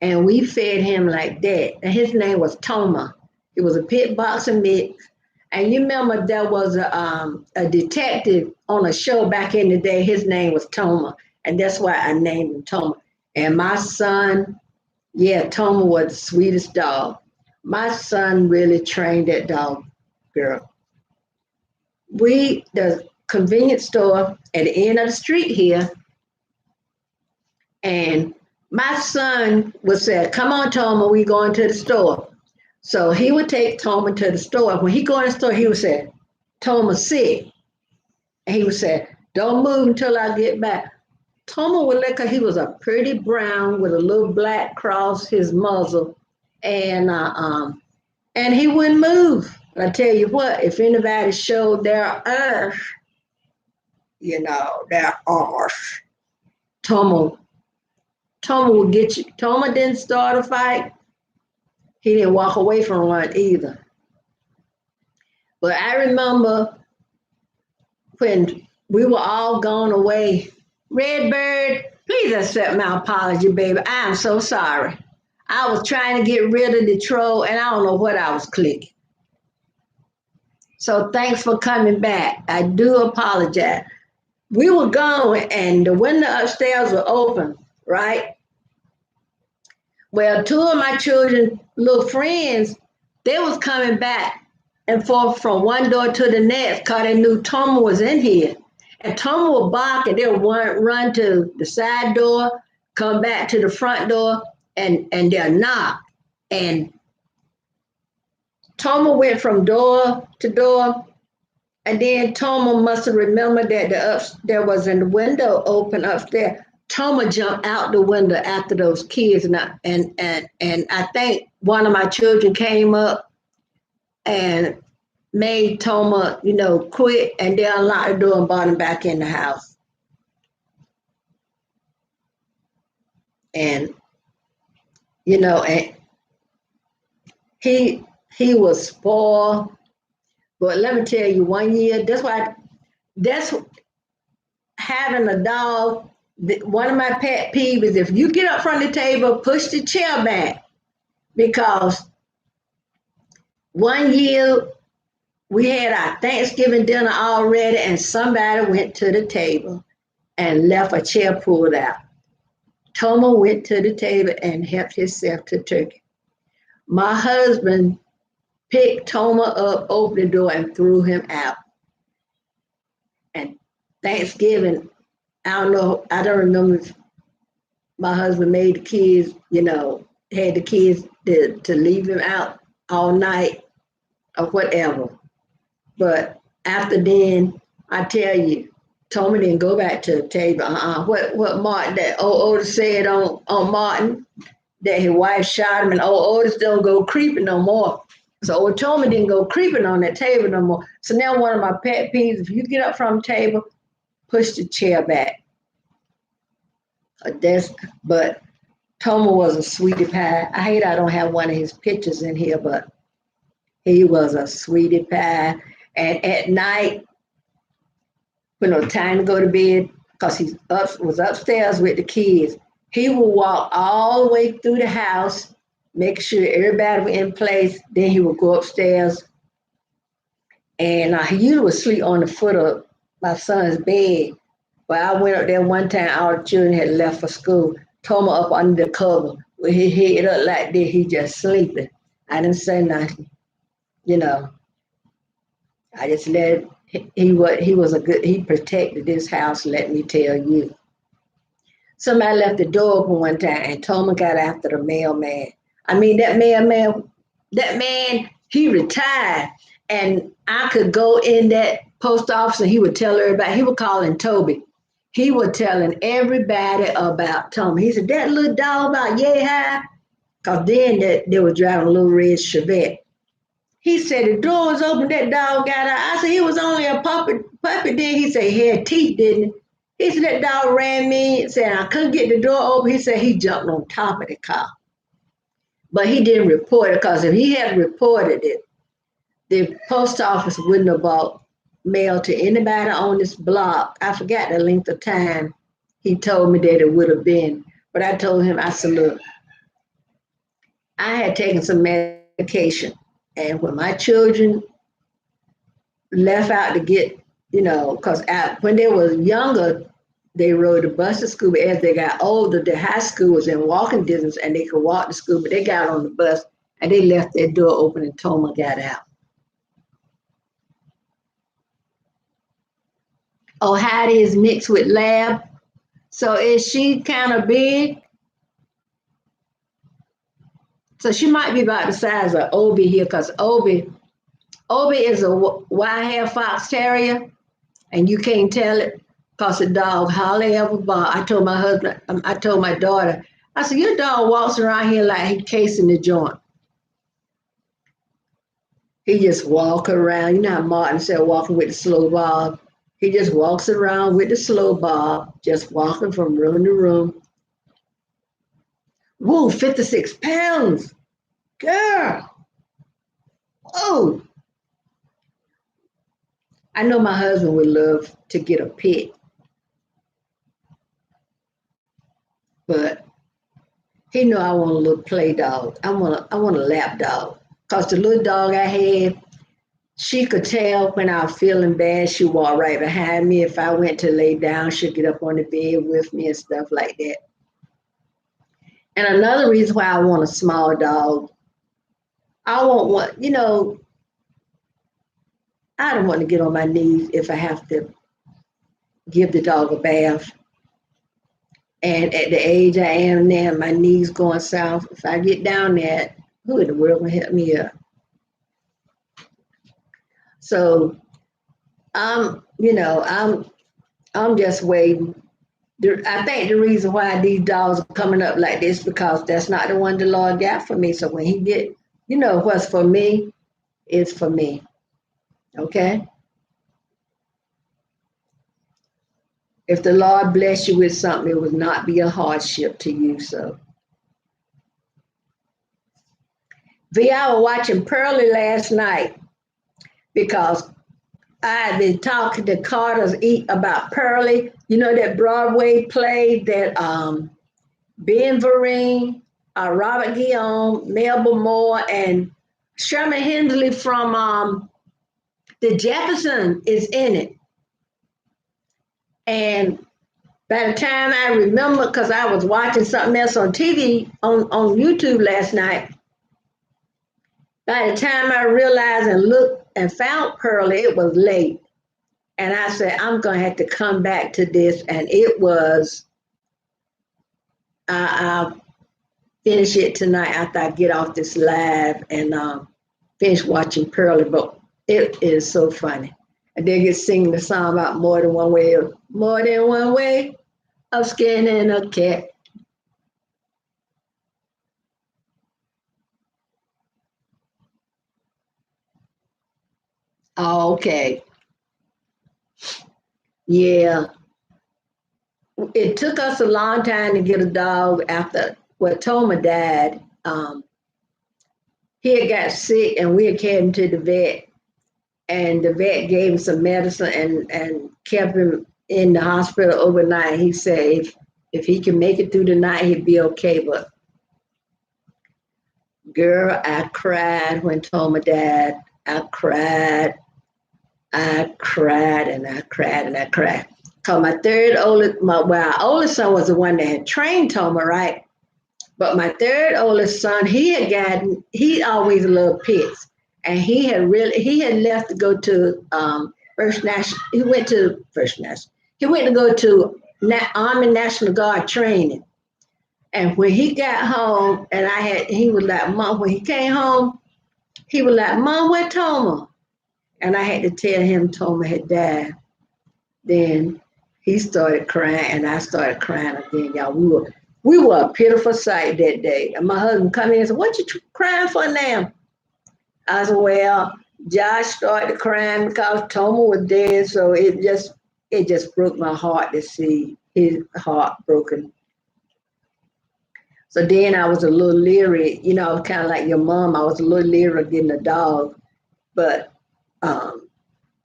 and we fed him like that. And his name was Toma. It was a pit boxer mix. And you remember there was a detective on a show back in the day. His name was Toma, and that's why I named him Toma. And my son, yeah, Toma was the sweetest dog. My son really trained that dog, girl. The convenience store at the end of the street here, and my son would say, "Come on, Toma, we going to the store." So he would take Toma to the store. When he go in the store, he would say, "Toma's sick," and he would say, "Don't move until I get back." Toma would look like he was a pretty brown with a little black cross his muzzle, and he wouldn't move. But I tell you what, if anybody showed their earth, their arse, Toma, Toma would get you. Toma didn't start a fight. He didn't walk away from one either. But I remember when we were all gone away. Redbird, please accept my apology, baby. I am so sorry. I was trying to get rid of the troll, and I don't know what I was clicking. So thanks for coming back. I do apologize. We were going, and the window upstairs was open, right? Well, two of my children, little friends, they was coming back and forth from one door to the next because they knew Toma was in here. And Toma would bark and they would run to the side door, come back to the front door, and they'll knock. And Toma went from door to door, and then Toma must have remembered that there was a window open upstairs. Toma jumped out the window after those kids, and I think one of my children came up and made Toma, quit, and they unlocked the door and brought him back in the house. And and he was spoiled. But let me tell you, one year, that's having a dog. One of my pet peeves is if you get up from the table, push the chair back. Because one year we had our Thanksgiving dinner already, and somebody went to the table and left a chair pulled out. Toma went to the table and helped himself to turkey. My husband picked Toma up, opened the door, and threw him out. And Thanksgiving, I don't remember if my husband made the kids, had the kids to leave him out all night or whatever. But after then, I tell you, Toma didn't go back to the table. What Martin, that old Otis said on Martin, that his wife shot him, and old Otis don't go creeping no more. So old Toma didn't go creeping on that table no more. So now one of my pet peeves, if you get up from the table, push the chair back. But Toma was a sweetie pie. I hate I don't have one of his pictures in here, but he was a sweetie pie. And at night, when it was time to go to bed, because he was upstairs with the kids, he would walk all the way through the house, make sure everybody was in place. Then he would go upstairs, and he usually would sleep on the foot of my son's bed. But I went up there one time, all the children had left for school. Toma up under the cover with his head up like this, he just sleeping. I didn't say nothing, you know. I just let he protected this house, let me tell you. Somebody left the door open one time and Toma got after the mailman. I mean, that man, he retired, and I could go in that post office and he would tell everybody, he would call in Toby. He was telling everybody about Toma. He said, that little dog about yay high, because then they were driving a little red Chevette. He said the door was open, that dog got out. I said, he was only a puppy. Then he said he had teeth, didn't he? He said that dog ran me, said I couldn't get the door open. He said he jumped on top of the car. But he didn't report it, because if he had reported it, the post office wouldn't have bought mail to anybody on this block. I forgot the length of time he told me that it would have been. But I told him, I said, look, I had taken some medication. And when my children left out to get, because when they were younger, they rode the bus to school. But as they got older, the high school was in walking distance and they could walk to school. But they got on the bus and they left their door open and Toma got out. Oh, Heidi is mixed with Lab. So is she kind of big? So she might be about the size of Obi here, because Obi is a white-haired fox terrier, and you can't tell it because the dog hardly ever bark. I told my daughter, I said, your dog walks around here like he casing the joint. He just walk around. You know how Martin said walking with the slow bob? He just walks around with the slow bob, just walking from room to room. Whoa, 56 pounds. Girl. Oh. I know my husband would love to get a pet, but He knew I want a little play dog. I want a lap dog. Cause the little dog I had, she could tell when I was feeling bad. She'd walk right behind me. If I went to lay down, she'd get up on the bed with me and stuff like that. And another reason why I want a small dog, I won't want, I don't want to get on my knees if I have to give the dog a bath. And at the age I am now, my knees going south. If I get down there, who in the world will help me up? So I'm just waiting. I think the reason why these dogs are coming up like this because that's not the one the Lord got for me. So when He get, what's for me is for me. Okay. If the Lord bless you with something, it would not be a hardship to you. So, I was watching Pearlie last night because I had been talking to Carter's Eat about Pearlie. You know that Broadway play that Ben Vereen, Robert Guillaume, Melba Moore, and Sherman Hemsley from the Jefferson is in it. And by the time I remember, because I was watching something else on TV on YouTube last night, by the time I realized and looked and found Pearlie, it was late. And I said, I'm going to have to come back to this. And it was, I'll finish it tonight after I get off this live and finish watching Pearlie. But it is so funny. And they get singing the song about more than one way of skinning a cat. Oh, okay. Yeah. It took us a long time to get a dog after Toma died. He had got sick and we had carried him to the vet and the vet gave him some medicine and kept him in the hospital overnight. He said if he can make it through the night, he'd be okay. But girl, I cried when Toma died. I cried, I cried, and I cried, and I cried. Cause our oldest son was the one that had trained Toma, right? But my third oldest son, he always loved pets. And he had left to go to First National, he went to First National. He went to go to Army National Guard training. And when he got home, he was like, Mom, when he came home, he was like, Mom, where Toma? And I had to tell him Toma had died. Then he started crying and I started crying again, y'all. We were a pitiful sight that day. And my husband come in and said, what you crying for now? I said, well, Josh started crying because Toma was dead. So it just broke my heart to see his heart broken. So then I was a little leery, kind of like your mom. I was a little leery of getting a dog. But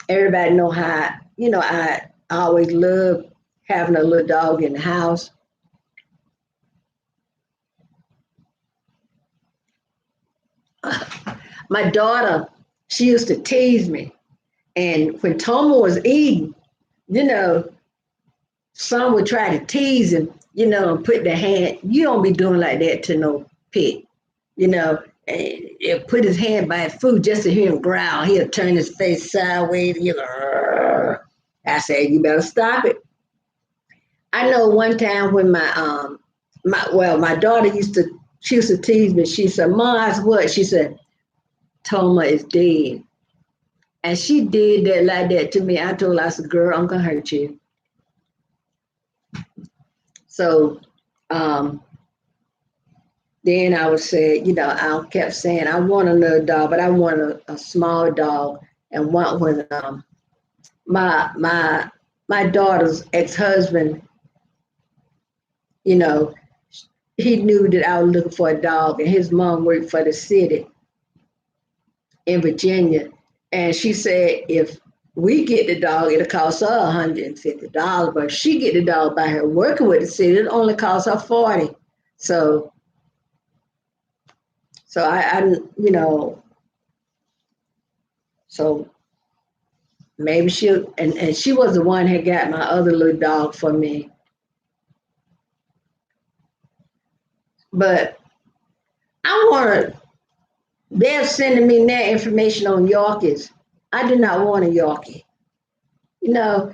everybody know how, I always loved having a little dog in the house. My daughter, she used to tease me. And when Toma was eating, you know, some would try to tease him, and put their hand, you don't be doing like that to no pet, and he'll put his hand by his food just to hear him growl. He'll turn his face sideways. I said, you better stop it. I know one time when my daughter she used to tease me. She said, Ma, what? She said, Toma is dead. And she did that like that to me. I told her, I said, girl, I'm going to hurt you. So then I would say, I kept saying, I want another dog, but I want a small dog. And when my daughter's ex-husband, you know, he knew that I was looking for a dog, and his mom worked for the city in Virginia. And she said, if we get the dog, it'll cost her $150. But if she get the dog by her working with the city, it only costs her $40. So So so maybe and she was the one who got my other little dog for me. But I want to, they're sending me that information on Yorkies. I do not want a Yorkie. You know,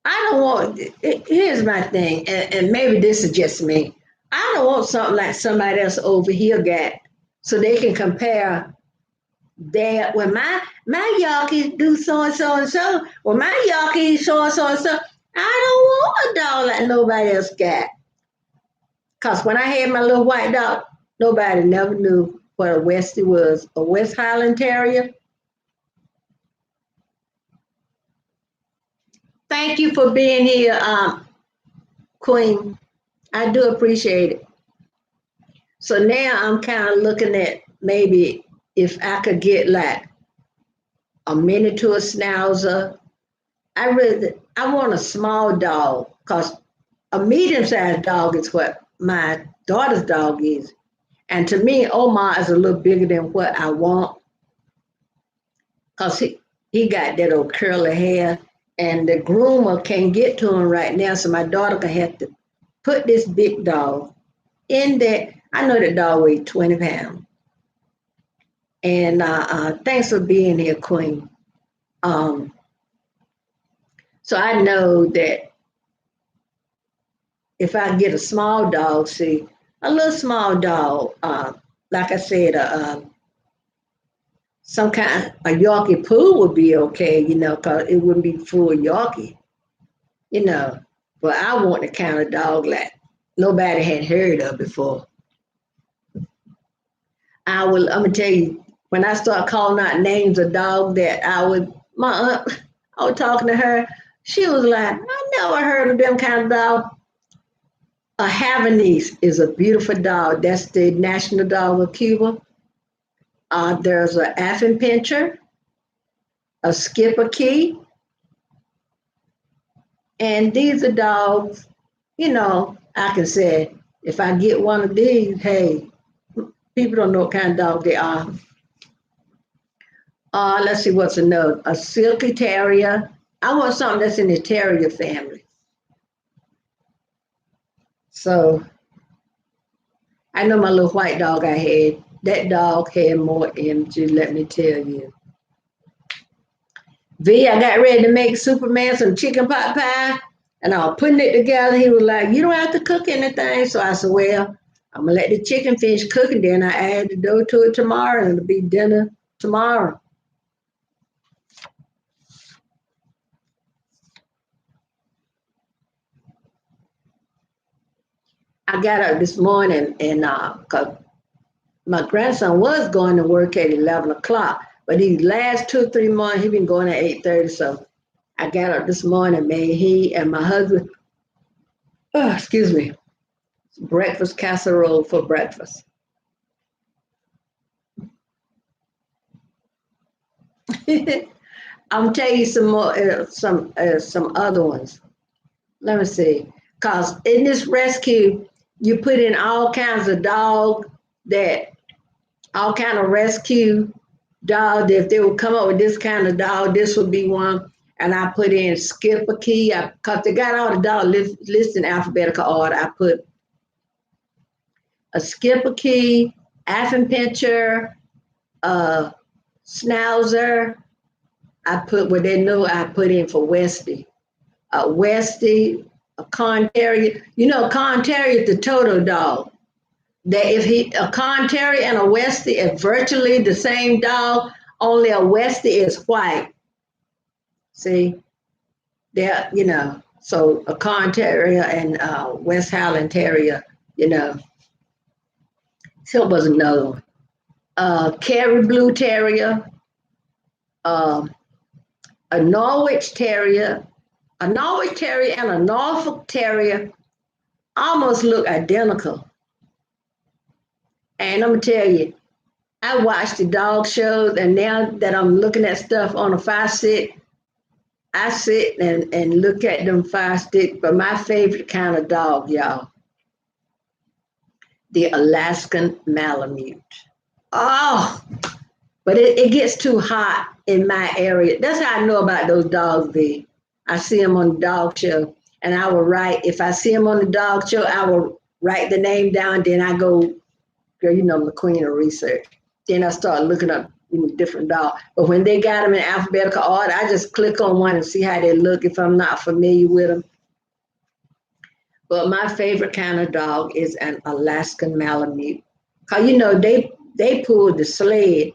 I don't want, here's my thing, and maybe this is just me. I don't want something like somebody else over here got so they can compare that when my Yorkie do so and so and so, when my Yorkie so and so and so. I don't want a dog like nobody else got. Cause when I had my little white dog, nobody never knew what a Westie was. A West Highland Terrier. Thank you for being here, Queen. I do appreciate it. So now I'm kind of looking at maybe if I could get like a miniature schnauzer. I want a small dog because a medium-sized dog is what my daughter's dog is. And to me, Omar is a little bigger than what I want because he got that old curly hair and the groomer can't get to him right now. So my daughter gonna have to put this big dog in there. I know the dog weighed 20 pounds. And thanks for being here, Queen. Um, so I know that if I get a small dog, see, a little small dog, like I said, some kind a Yorkie poo would be okay, because it wouldn't be full Yorkie, you know. But I want the kind of dog like nobody had heard of before. I'm gonna tell you, when I start calling out names of dogs that my aunt, I was talking to her, she was like, I never heard of them kind of dog. A Havanese is a beautiful dog. That's the national dog of Cuba. There's an Affenpinscher, a Schipperke, and these are dogs, I can say, if I get one of these, hey, people don't know what kind of dog they are. Let's see what's another. A Silky Terrier. I want something that's in the Terrier family. So I know my little white dog I had. That dog had more energy, let me tell you. I got ready to make Superman some chicken pot pie, and I was putting it together. He was like, "You don't have to cook anything." So I said, "Well, I'm gonna let the chicken finish cooking, then I add the dough to it tomorrow, and it'll be dinner tomorrow." I got up this morning, and 'cause my grandson was going to work at 11 o'clock, but these last 2 or 3 months he been going at 8:30. So I got up this morning, made he and my husband, excuse me, breakfast casserole for breakfast. I'm tell you some more, some other ones. Let me see, cause in this rescue, you put in all kinds of dog that all kind of rescue dog. If they would come up with this kind of dog, this would be one. And I put in Schipperke, cause they got all the dog listed in alphabetical order. I put a Schipperke, Affenpinscher, a Schnauzer. I put what they know I put in for Westie. A Westie, a Con Terrier. Con Terrier is the total dog. That if a Con Terrier and a Westie are virtually the same dog, only a Westie is white. See, so a Con Terrier and West Highland Terrier, you know. So was another one. Kerry Blue Terrier, um, a Norwich Terrier, and a Norfolk Terrier almost look identical. And I'm gonna tell you, I watch the dog shows, and now that I'm looking at stuff on a fire stick, I sit and look at them fire stick. But my favorite kind of dog, y'all, the Alaskan Malamute. Oh, but it gets too hot in my area. That's how I know about those dogs, V. I see them on the dog show, and I will write, if I see them on the dog show, I will write the name down, then I go, girl, you know, I'm the queen of research. Then I start looking up different dogs. But when they got them in alphabetical order, I just click on one and see how they look if I'm not familiar with them. But my favorite kind of dog is an Alaskan Malamute. Cause they pulled the sled,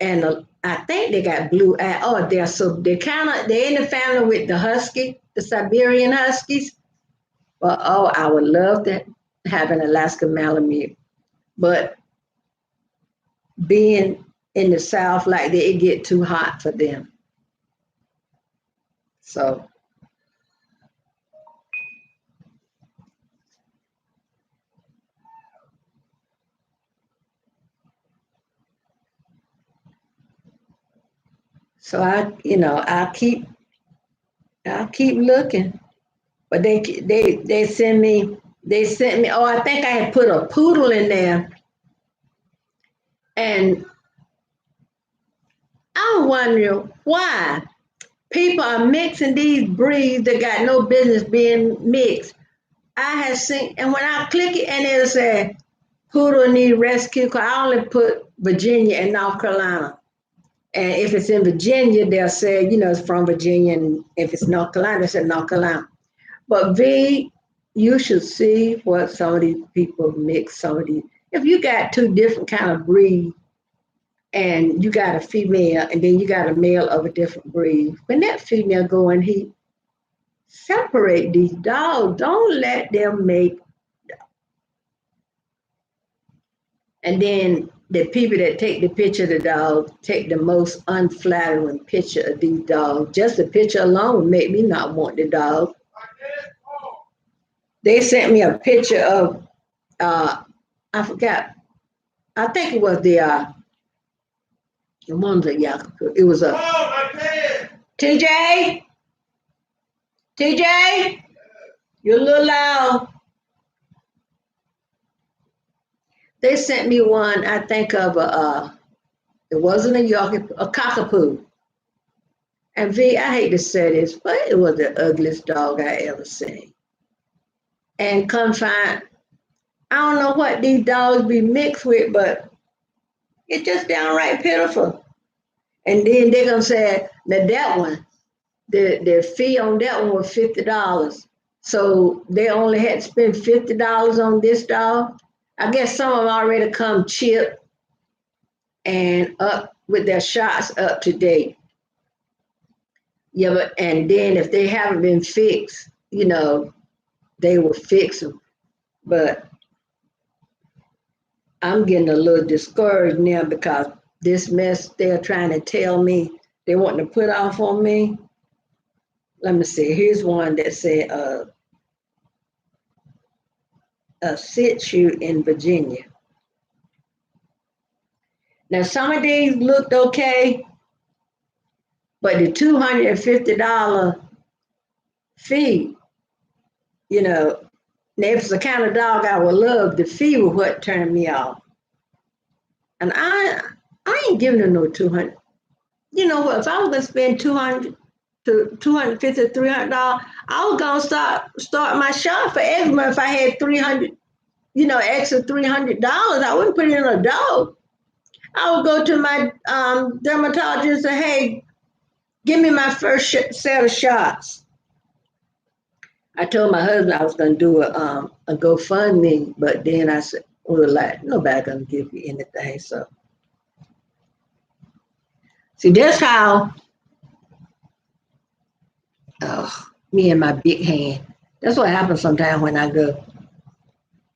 and I think they got blue eye. Oh, they're in the family with the husky, the Siberian huskies. But oh, I would love to have an Alaskan Malamute. But being in the South like that, it get too hot for them. So so I'll keep looking. But they sent me. Oh, I think I had put a poodle in there, and I'm wondering why people are mixing these breeds that got no business being mixed. I have seen, and when I click it, and it'll say poodle need rescue, because I only put Virginia and North Carolina. And if it's in Virginia, they'll say, it's from Virginia. And if it's North Carolina, they say North Carolina. But V, you should see what some of these people mix some of these. If you got two different kind of breeds, and you got a female and then you got a male of a different breed, when that female go and he separate these dogs, don't let them make. And then the people that take the picture of the dog take the most unflattering picture of these dogs. Just the picture alone make me not want the dog. They sent me a picture of I forgot. I think it was the ones that Yakup. It was a TJ. TJ, you're a little loud. They sent me one. I think of it wasn't a Yorkie, a cockapoo. And V, I hate to say this, but it was the ugliest dog I ever seen. And confined, I don't know what these dogs be mixed with, but it's just downright pitiful. And then they're gonna say, now that one, the fee on that one was $50. So they only had to spend $50 on this dog. I guess some of them already come chipped and up with their shots up to date. Yeah, but and then if they haven't been fixed, they will fix them. But I'm getting a little discouraged now because this mess they're trying to tell me they want to put off on me. Let me see. Here's one that said a sit shoot in Virginia. Now some of these looked okay, but the $250 fee, now if it's the kind of dog I would love, the fee was what turned me off. And I ain't giving them no 200. You know what? If I was gonna spend 250, $300, I was gonna start my shop for eczema if I had 300, extra $300. I wouldn't put it in a dog. I would go to my dermatologist and say, hey, give me my first set of shots. I told my husband I was going to do a GoFundMe, but then I said, well, like, nobody going to give you anything. So, see, that's how, me and my big hand, that's what happens sometimes when I go.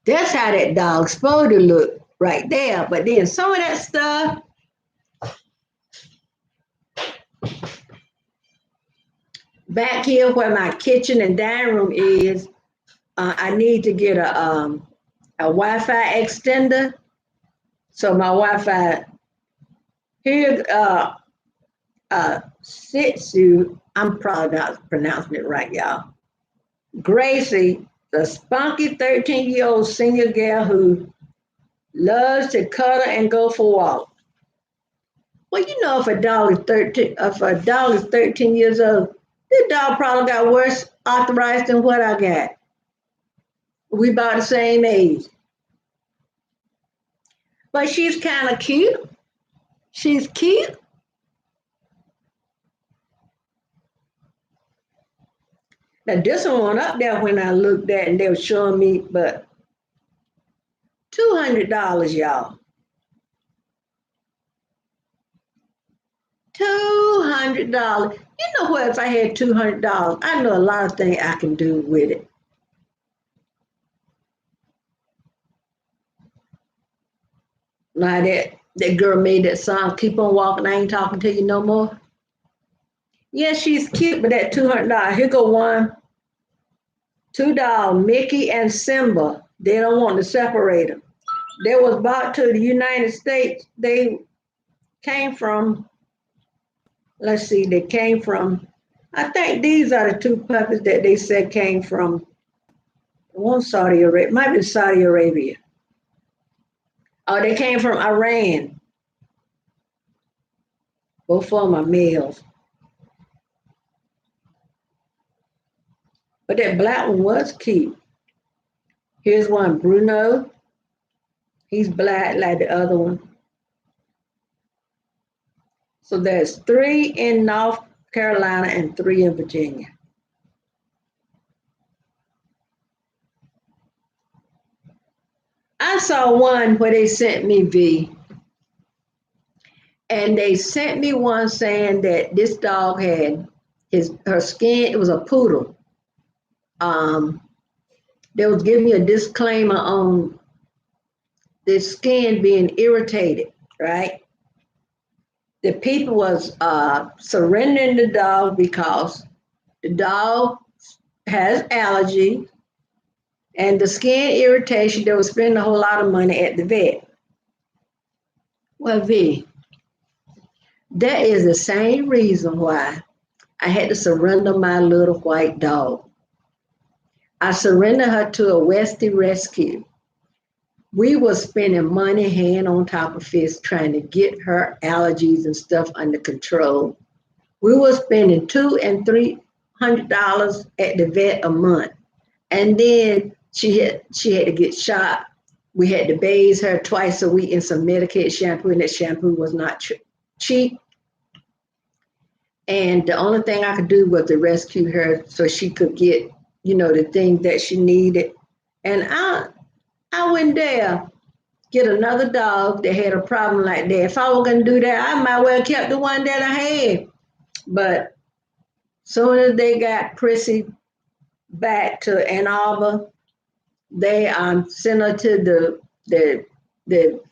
That's how that dog's supposed to look right there. But then some of that stuff, back here where my kitchen and dining room is, I need to get a Wi-Fi extender. So my Wi-Fi here, Shih Tzu, I'm probably not pronouncing it right, y'all. Gracie, the spunky 13-year-old senior girl who loves to cuddle and go for walks. Well, you know, if a dog is 13 years old, this dog probably got worse arthritis than what I got. We about the same age. But she's kind of cute. She's cute. Now this one up there when I looked at and they were showing me, but $200, y'all. $200. You know what? If I had $200, I know a lot of things I can do with it. Now that girl made that song, "Keep on Walking, I Ain't Talking to You No More." Yeah, she's cute, but that $200. Here go one. $2. Mickey and Simba. They don't want to separate them. They was brought to the United States. They came from, let's see, they came from, I think these are the two puppies that they said came from one Saudi Arabia, might be Saudi Arabia. Oh, they came from Iran. Both of them are males. But that black one was cute. Here's one, Bruno. He's black like the other one. So there's three in North Carolina and three in Virginia. I saw one where they sent me V, and they sent me one saying that this dog had her skin. It was a poodle. Um, they was giving me a disclaimer on the skin being irritated, right? The people was surrendering the dog because the dog has allergy and the skin irritation. They were spending a whole lot of money at the vet. Well, V, that is the same reason why I had to surrender my little white dog. I surrendered her to a Westie rescue. We were spending money hand on top of fist trying to get her allergies and stuff under control. We were spending $200 and $300 at the vet a month, and then she had to get shot. We had to bathe her twice a week in some medicated shampoo, and that shampoo was not cheap. And the only thing I could do was to rescue her so she could get, the things that she needed. And I went there, get another dog that had a problem like that. If I was gonna do that, I might well kept the one that I had. But soon as they got Prissy back to Ann Arbor, they sent her to the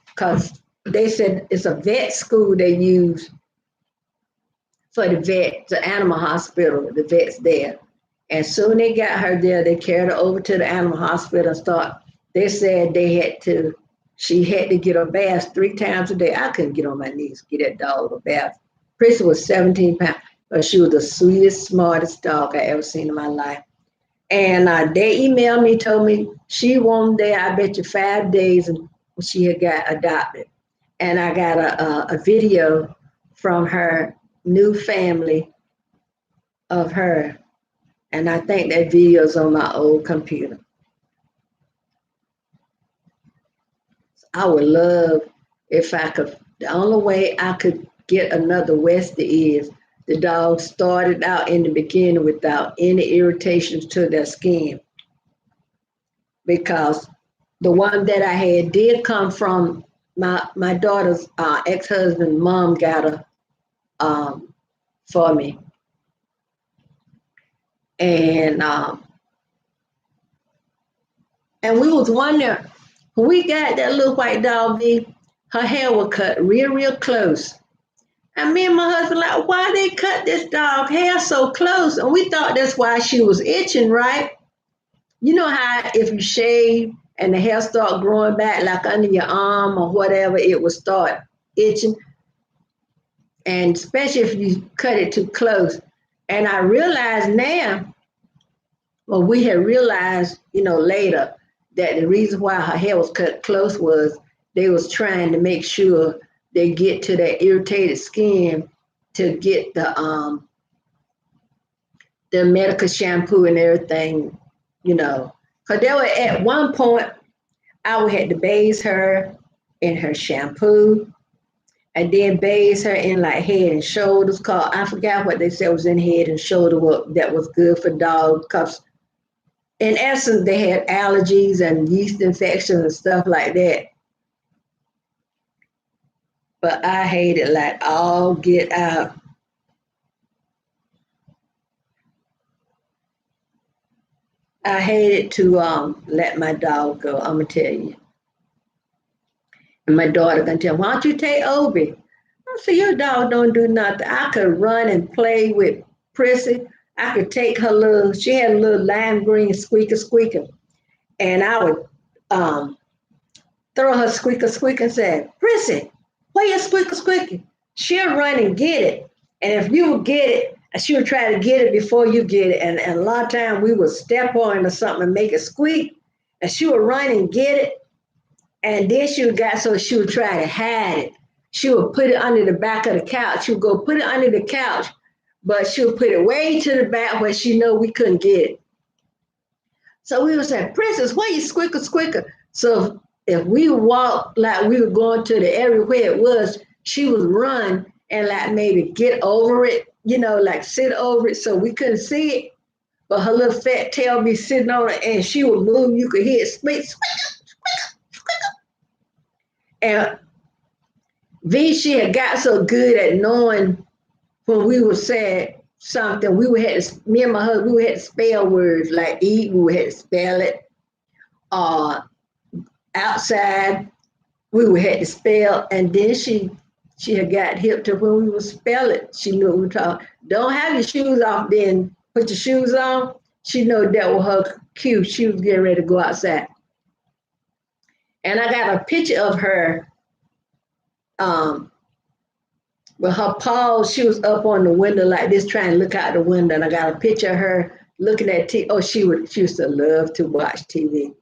because they said it's a vet school they use for the animal hospital, the vets there. And soon they got her there, they carried her over to the animal hospital and they said she had to get a bath 3 times a day. I couldn't get on my knees to get that dog a bath. Prissy was 17 pounds, but she was the sweetest, smartest dog I ever seen in my life. And they emailed me, told me she won there, I bet you 5 days when she had got adopted. And I got a video from her new family of her. And I think that video's on my old computer. I would love if I could, the only way I could get another Westie is the dog started out in the beginning without any irritations to their skin. Because the one that I had did come from my daughter's ex-husband. Mom got her for me. And we was wondering, when we got that little white dog, her hair was cut real close. And me and my husband like, why they cut this dog hair so close? And we thought that's why she was itching, right? You know how if you shave and the hair start growing back like under your arm or whatever, it will start itching. And especially if you cut it too close. And I realized now, well, we had realized, later, that the reason why her hair was cut close was they was trying to make sure they get to that irritated skin to get the medical shampoo and everything, you know. Cause they were at one point I would had to bathe her in her shampoo and then bathe her in like head and shoulders. Cause I forgot what they said was in head and shoulder what that was good for dogs. Cause in essence they had allergies and yeast infections and stuff like that. But I hated like all get out. I hated to let my dog go. I'm gonna tell you. And my daughter gonna tell me, why don't you take Obi? I said, your dog don't do nothing. I could run and play with Prissy. I could take her little, she had a little lime green squeaker squeaker. And I would um, throw her squeaker squeaker and say, Prissy, where your squeaker squeaker? She'll run and get it. And if you would get it, she would try to get it before you get it. And a lot of times we would step on it or something and make it squeak. And she would run and get it. And then she would got so she would try to hide it. She would put it under the back of the couch. She would go put it under the couch, but she would put it way to the back where she know we couldn't get it. So we would say, Princess, where you squicker squicker? So if we walked like we were going to the area where it was, she would run and like maybe get over it, you know, like sit over it so we couldn't see it. But her little fat tail be sitting on it and she would move, you could hear it squeak, squeak, and V, she had got so good at knowing when we would say something, we would have to, me and my husband, we would have to spell words like eat, we would have to spell it. Uh, outside, we would have to spell, and then she had got hip to when we would spell it. She knew we were talking. Don't have your shoes off, then put your shoes on. She knew that was her cue. She was getting ready to go outside. And I got a picture of her um, with her paws. She was up on the window like this, trying to look out the window. And I got a picture of her looking at TV. Oh, she used to love to watch TV.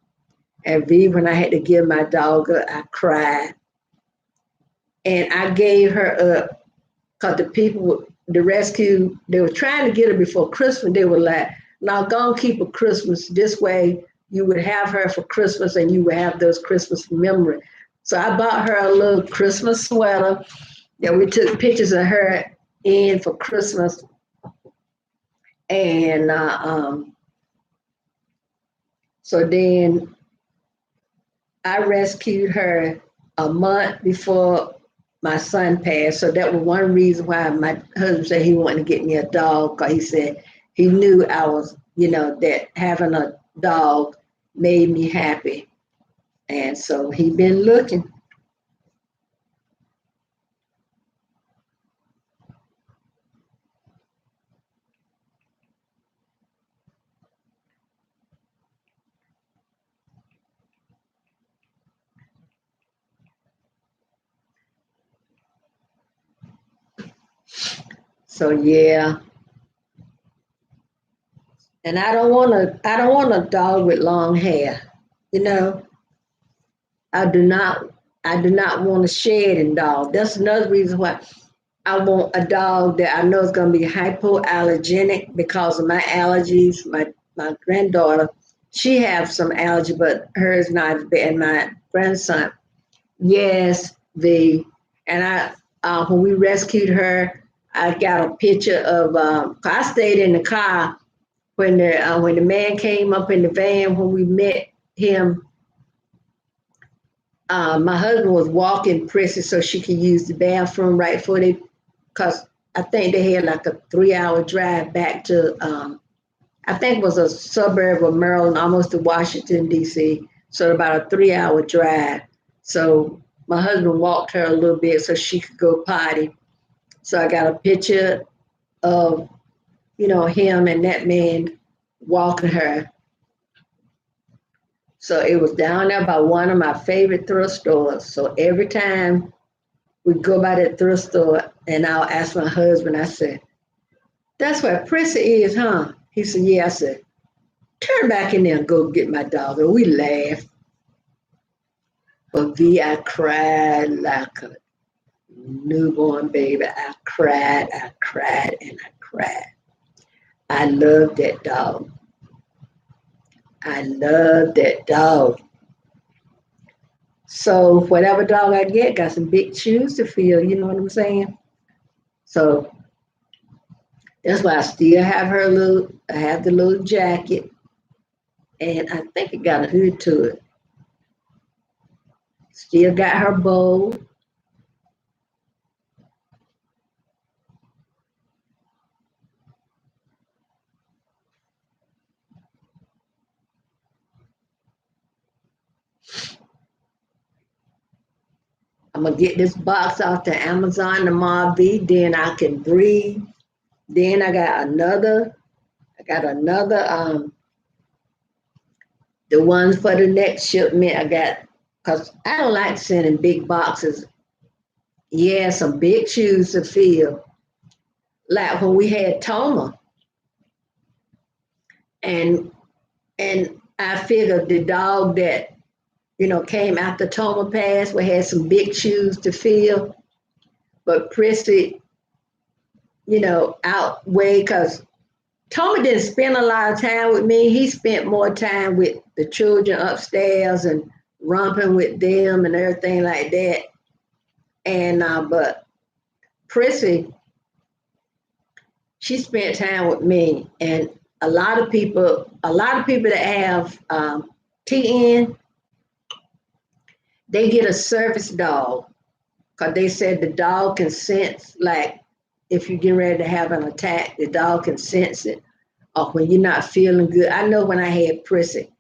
And V, when I had to give my dog up, I cried. And I gave her up because the rescue, they were trying to get her before Christmas. They were like, now go and keep her Christmas. This way you would have her for Christmas and you would have those Christmas memories. So I bought her a little Christmas sweater that we took pictures of her in for Christmas. And so then I rescued her a month before my son passed. So that was one reason why my husband said he wanted to get me a dog, because he said he knew I was, you know, that having a dog made me happy. And so he been looking. So yeah. And I don't want a dog with long hair. You know, I do not want a shedding dog. That's another reason why I want a dog that I know is going to be hypoallergenic because of my allergies. My granddaughter, she has some allergy, but hers not as bad. And my grandson, yes, the and when we rescued her, I got a picture of. I stayed in the car when the man came up in the van when we met him. My husband was walking Prissy so she could use the bathroom right for they, because I think they had like a 3 hour drive back to, I think it was a suburb of Maryland, almost to Washington, D.C. So about a 3 hour drive. So my husband walked her a little bit so she could go potty. So I got a picture of, you know, him and that man walking her. So it was down there by one of my favorite thrift stores. So every time we go by that thrift store and I'll ask my husband, I said, that's where Prissy is, huh? He said, yeah. I said, turn back in there and go get my dog. And we laughed. For V, I cried like a newborn baby. I cried, and I cried. I love that dog. I love that dog. So whatever dog I get, got some big shoes to fill. You know what I'm saying? So that's why I still have her little. I have the little jacket, and I think it got a hood to it. Still got her bowl. I'm gonna get this box off the Amazon tomorrow, B. Then I can breathe. Then I got another. I got another. The ones for the next shipment. I got because I don't like sending big boxes. Yeah, some big shoes to fill. Like when we had Toma, and I figured the dog that came after Toma passed, we had some big shoes to fill. But Prissy, outweighed because Tommy didn't spend a lot of time with me. He spent more time with the children upstairs and romping with them and everything like that. And but Prissy, she spent time with me. And a lot of people that have TN, they get a service dog because they said the dog can sense, like if you're getting ready to have an attack, the dog can sense it. Or when you're not feeling good. I know when I had Prissy,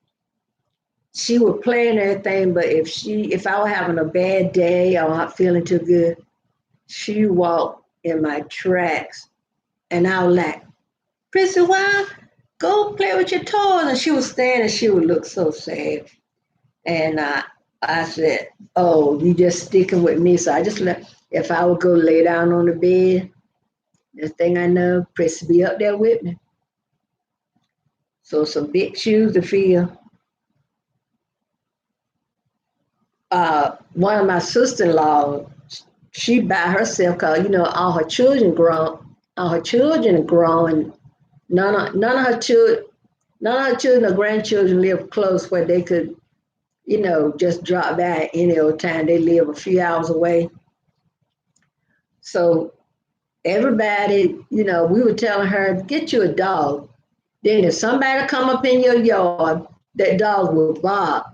she would play and everything, but if I was having a bad day or not feeling too good, she walked in my tracks, and I was like, Prissy, why? Go play with your toys. And she would stand and she would look so sad. And I said, oh, you just sticking with me. So I just let, if I would go lay down on the bed, the thing I know, Prissy be up there with me. So some big shoes to fill. One of my sister-in-law, she by herself because all her children are grown. None of her children, none of her children or grandchildren live close where they could, just drop by any old time. They live a few hours away. So everybody, we were telling her, get you a dog. Then if somebody come up in your yard, that dog will bark.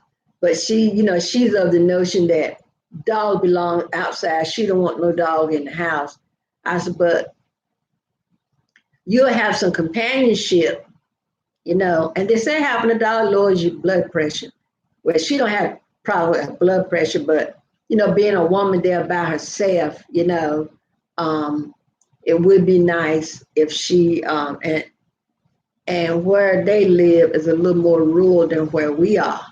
But she, she's of the notion that dog belong outside. She don't want no dog in the house. I said, but you'll have some companionship, And they say having a dog lowers your blood pressure. Well, she don't have problem with blood pressure, but being a woman there by herself, it would be nice if she and where they live is a little more rural than where we are.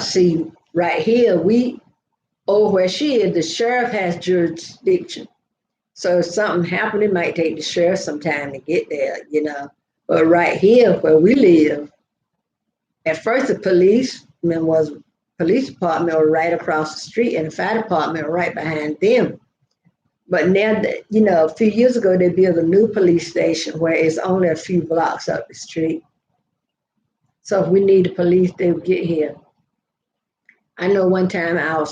See, right here, over where she is, the sheriff has jurisdiction. So if something happened, it might take the sheriff some time to get there. But right here, where we live, at first the police department was right across the street, and the fire department was right behind them. But now, a few years ago, they built a new police station where it's only a few blocks up the street. So if we need the police, they'll get here. I know one time our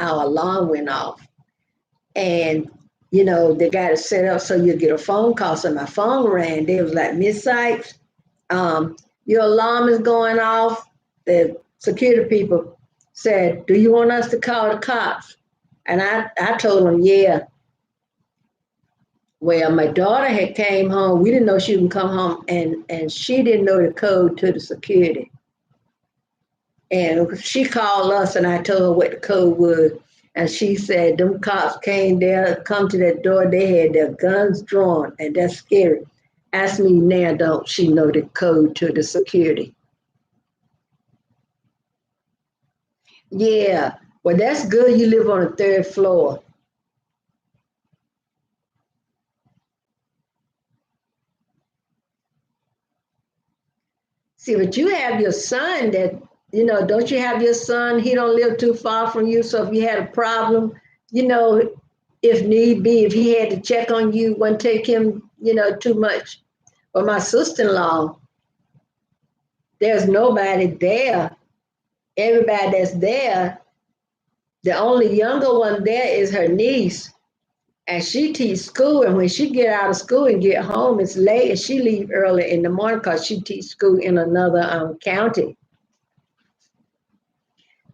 alarm went off, and they got it set up so you get a phone call. So my phone rang. They was like, Miss Sykes, your alarm is going off. The security people said, do you want us to call the cops? And I told them, yeah. Well, my daughter had came home. We didn't know she would come home, and she didn't know the code to the security. And she called us, and I told her what the code was. And she said, them cops came there, come to that door, they had their guns drawn, and that's scary. Ask me now, don't she know the code to the security? Yeah, well, that's good. You live on the third floor. See, but you have your son that, don't you have your son? He don't live too far from you. So if you had a problem, you know, if need be, if he had to check on you, wouldn't take him, too much. But my sister-in-law, there's nobody there. Everybody that's there, the only younger one there is her niece. And she teach school, and when she get out of school and get home, it's late, and she leave early in the morning because she teach school in another county.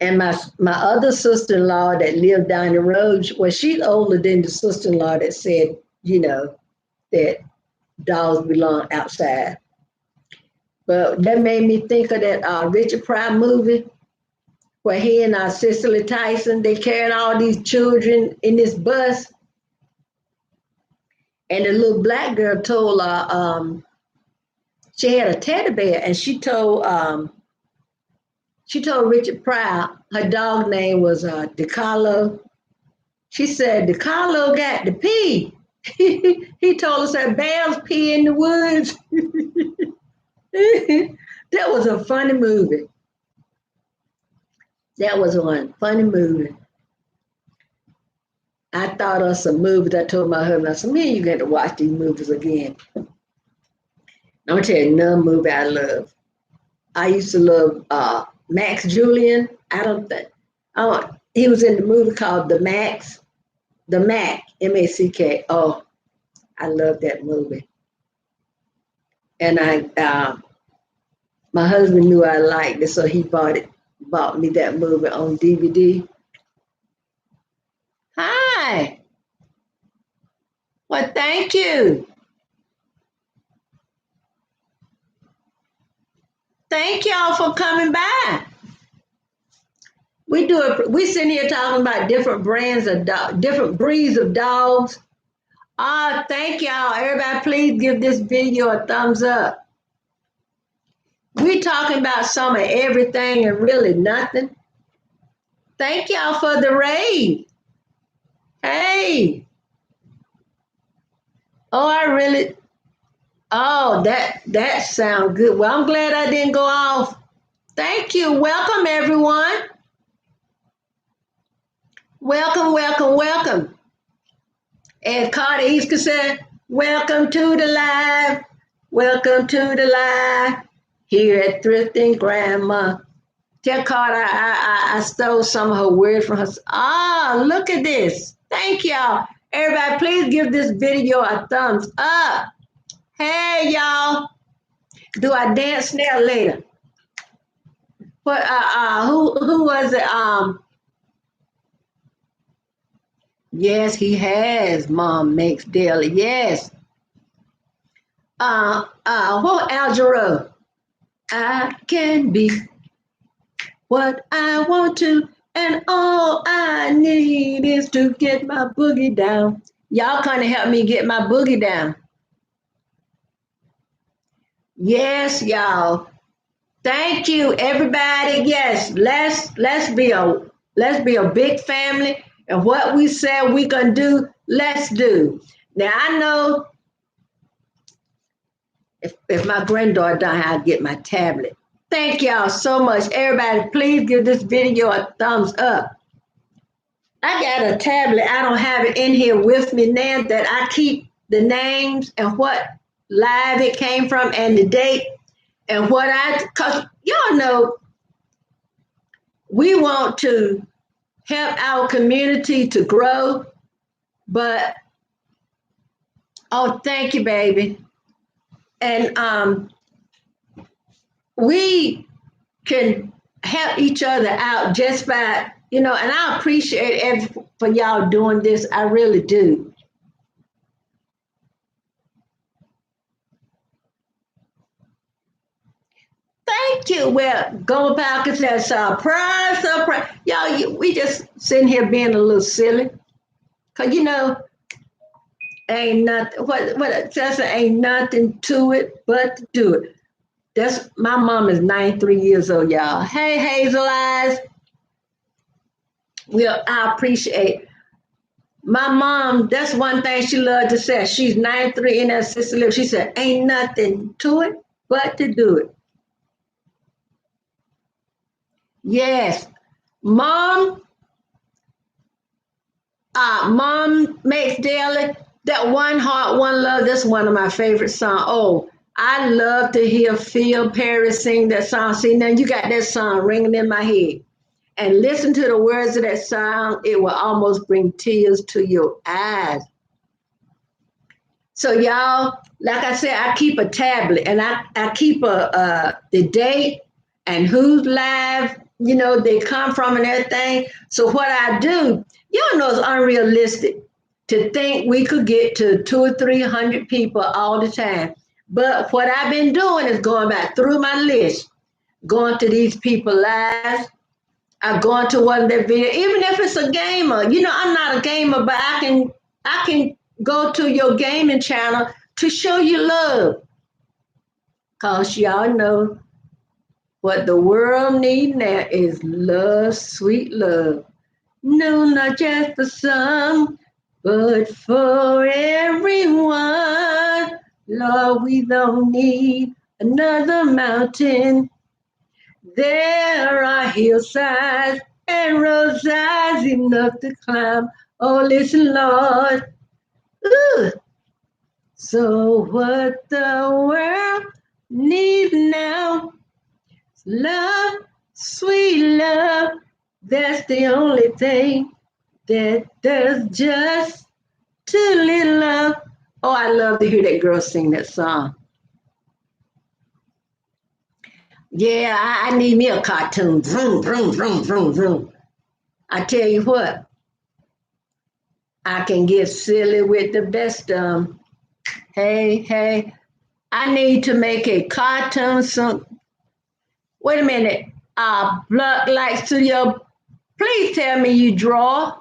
And my other sister-in-law that lived down the road, well, she's older than the sister-in-law that said, that dogs belong outside. But that made me think of that Richard Pryor movie where he and Cicely Tyson, they carrying all these children in this bus. And the little black girl told she had a teddy bear, and she told Richard Pryor her dog name was DeCarlo. She said DeCarlo got to pee. He told us that bears pee in the woods. That was a funny movie. That was one funny movie. I thought of some movies. I told my husband, I said, man, you got to watch these movies again. I'm going to tell you another movie I love. I used to love Max Julian. He was in the movie called The Mack, M-A-C-K. Oh, I love that movie. And my husband knew I liked it, so he bought me that movie on DVD. Hi. Well, thank you. Thank y'all for coming by. We sitting here talking about different brands of different breeds of dogs. Thank y'all. Everybody, please give this video a thumbs up. We talking about some of everything and really nothing. Thank y'all for the raid. Hey. That sounds good. Well, I'm glad I didn't go off. Thank you. Welcome, everyone. Welcome, welcome, welcome. As Carter Easter said, welcome to the live. Welcome to the live here at Thrifting Grandma. Tell Carter I stole some of her words from her. Look at this. Thank y'all. Everybody, please give this video a thumbs up. Hey, y'all. Do I dance now later? What? Who was it? Yes, he has. Mom makes daily. Yes. What Al Jarreau? I can be what I want to, and all I need is to get my boogie down. Y'all kind of help me get my boogie down. Yes, y'all. Thank you, everybody. Yes, let's be a big family, and what we said we gonna do, let's do. Now I know if my granddaughter died, I'll get my tablet. Thank y'all so much. Everybody, please give this video a thumbs up. I got a tablet. I don't have it in here with me now that I keep the names and what live it came from and the date and because y'all know we want to help our community to grow, but thank you, baby. And we can help each other out just by, and I appreciate for y'all doing this. I really do. Thank you. Well, Gold Falcon says, surprise. Y'all, we just sitting here being a little silly. Because, ain't nothing, what it says, ain't nothing to it but to do it. That's my mom is 93 years old, y'all. Hey, Hazel Eyes. Well, I appreciate my mom. That's one thing she loved to say. She's 93 in her sister live. She said, ain't nothing to it but to do it. Yes. Mom, Mom Makes Daily, that One Heart, One Love, that's one of my favorite songs. Oh, I love to hear Phil Perry sing that song. See, now you got that song ringing in my head. And listen to the words of that song, it will almost bring tears to your eyes. So y'all, like I said, I keep a tablet and I keep the date and who's live, they come from and everything. So what I do, y'all know it's unrealistic to think we could get to 2 or 300 people all the time. But what I've been doing is going back through my list, going to these people live. I've gone to one of their video, even if it's a gamer. I'm not a gamer, but I can go to your gaming channel to show you love. Cause y'all know what the world need now is love, sweet love. No, not just for some, but for everyone. Lord, we don't need another mountain. There are hillsides and roadsides enough to climb. Oh, listen, Lord. Ooh. So what the world needs now, love, sweet love. That's the only thing that does just too little love. Oh, I love to hear that girl sing that song. Yeah, I need me a cartoon. Vroom, vroom, vroom, vroom, vroom. I tell you what, I can get silly with the best of 'em. Hey, hey, I need to make a cartoon. Wait a minute. Blood Light Studio, please tell me you draw.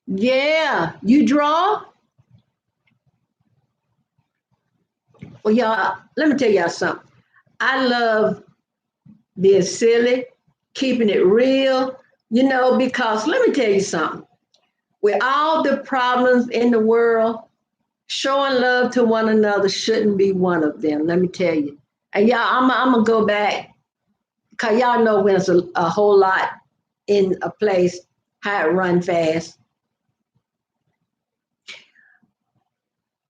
Yeah, you draw? Well, y'all, let me tell y'all something. I love being silly, keeping it real, because let me tell you something. With all the problems in the world, showing love to one another shouldn't be one of them. Let me tell you. And y'all, I'm gonna go back because y'all know when it's a whole lot in a place, how it run fast.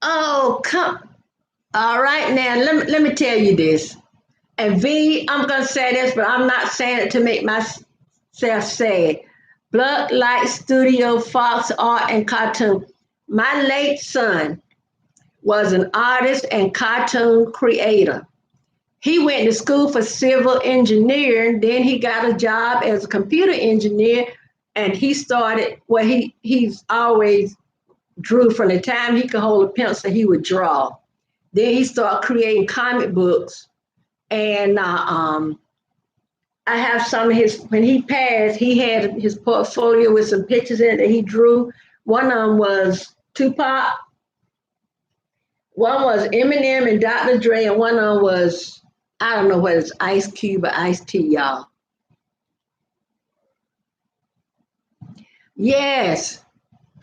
Oh, come. All right, now let me tell you this. And V, I'm gonna say this, but I'm not saying it to make myself sad. Bloodlight Studio, Fox Art and Cartoon. My late son was an artist and cartoon creator. He went to school for civil engineering, then he got a job as a computer engineer, and he started well, he's always drew from the time he could hold a pencil, he would draw. Then he started creating comic books. And I have some of his, when he passed, he had his portfolio with some pictures in it that he drew. One of them was Tupac, one was Eminem and Dr. Dre, and one of them was, I don't know whether it's Ice Cube or Ice T, y'all. Yes.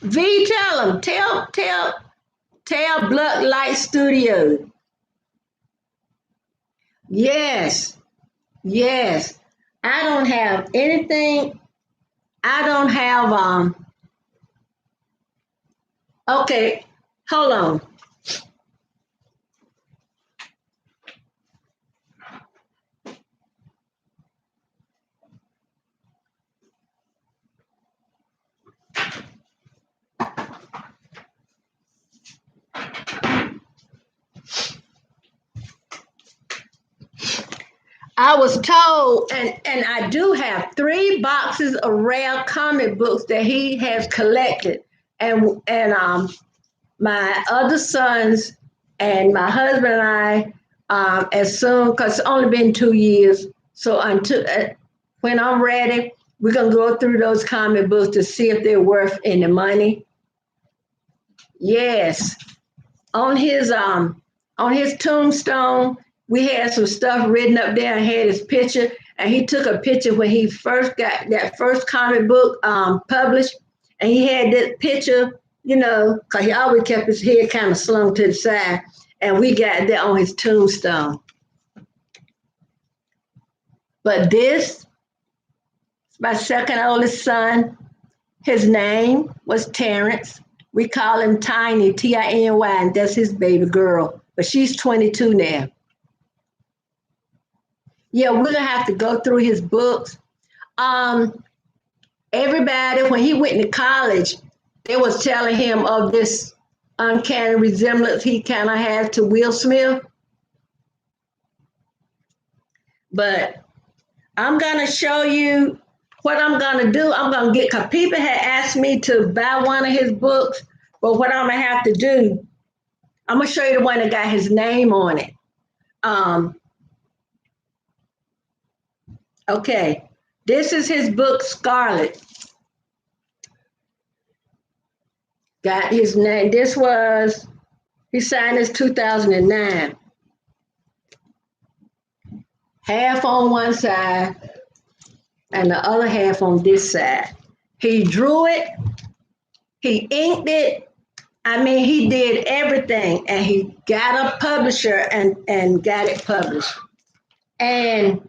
V, tell him, tell Blood Light Studio. Yes, yes. I don't have anything. I don't have okay, hold on. I was told, and I do have 3 boxes of rare comic books that he has collected. And my other sons and my husband and I, as soon, because it's only been 2 years, so until when I'm ready, we're gonna go through those comic books to see if they're worth any money. Yes, on his um on his tombstone, we had some stuff written up there and had his picture. And he took a picture when he first got that first comic book published, and he had that picture, because he always kept his head kind of slung to the side. And we got that on his tombstone. But this, my second oldest son, his name was Terrence. We call him Tiny, Tiny, and that's his baby girl. But she's 22 now. Yeah, we're gonna have to go through his books. Um, Everybody, when he went to college, they was telling him of this uncanny resemblance he kind of has to Will Smith. But I'm gonna show you what I'm gonna do. I'm gonna get, cause people had asked me to buy one of his books, but what I'm gonna have to do, I'm gonna show you the one that got his name on it. Um, okay, this is his book, Scarlet. Got his name. This was, he signed this 2009. Half on one side and the other half on this side. He drew it, he inked it. I mean, he did everything, and he got a publisher and got it published. And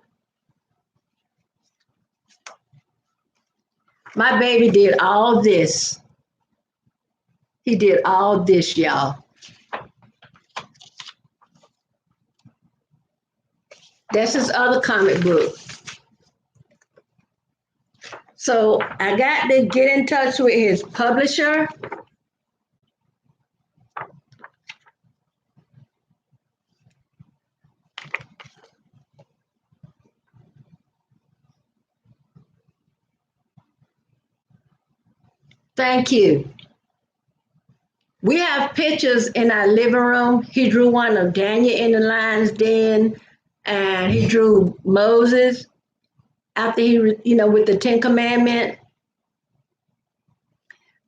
my baby did all this. He did all this, y'all. That's his other comic book. So I got to get in touch with his publisher. Thank you. We have pictures in our living room. He drew one of Daniel in the lion's den, and he drew Moses after he, with the Ten Commandments.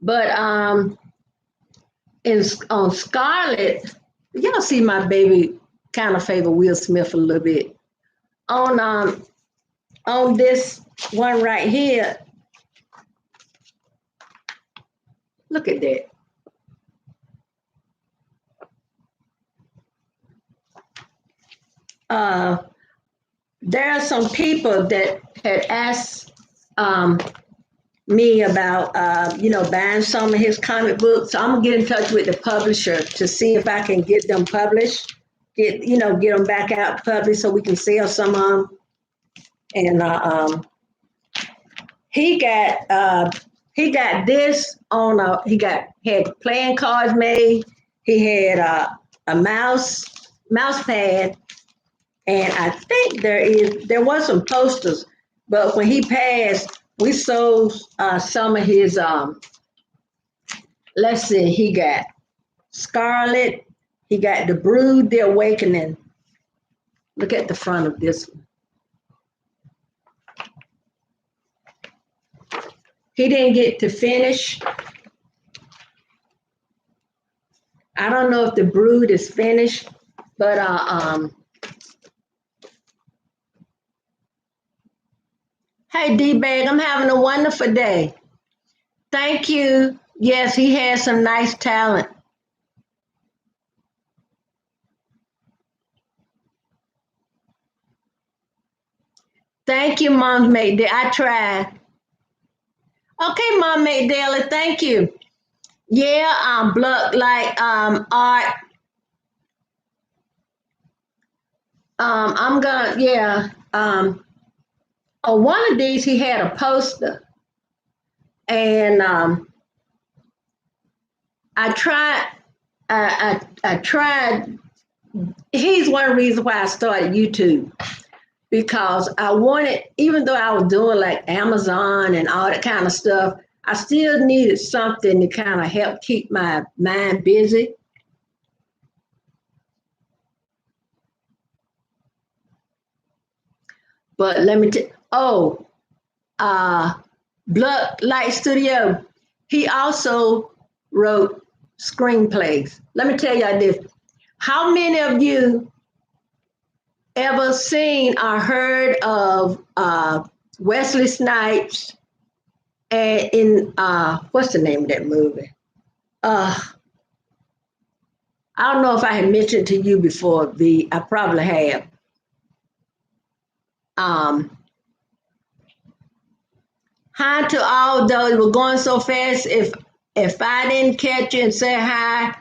But on Scarlet, y'all see my baby kind of favor Will Smith a little bit. On this one right here, look at that. There are some people that had asked me about, buying some of his comic books. So I'm gonna get in touch with the publisher to see if I can get them published, get them back out published so we can sell some of them. And he got this on had playing cards made. He had a mouse pad, and I think there was some posters, but when he passed, we sold some of his. Let's see, he got Scarlet, he got The Brood, The Awakening. Look at the front of this one. He didn't get to finish. I don't know if The Brood is finished, but hey, D-Bag, I'm having a wonderful day. Thank you. Yes, he has some nice talent. Thank you, Mom Made. I tried. Okay, Mom Made Daily, thank you. Yeah, blood like art. I'm gonna, yeah. On one of these, he had a poster, and I tried. I tried. He's one reason why I started YouTube, because I wanted, even though I was doing like Amazon and all that kind of stuff, I still needed something to kind of help keep my mind busy. But let me tell. Oh, uh, Blood Light Studio. He also wrote screenplays. Let me tell y'all this. How many of you ever seen or heard of Wesley Snipes and in what's the name of that movie? I I don't know if I had mentioned to you before, V. I probably have. Um, Hi to all those. We're going so fast. If I didn't catch you and say hi,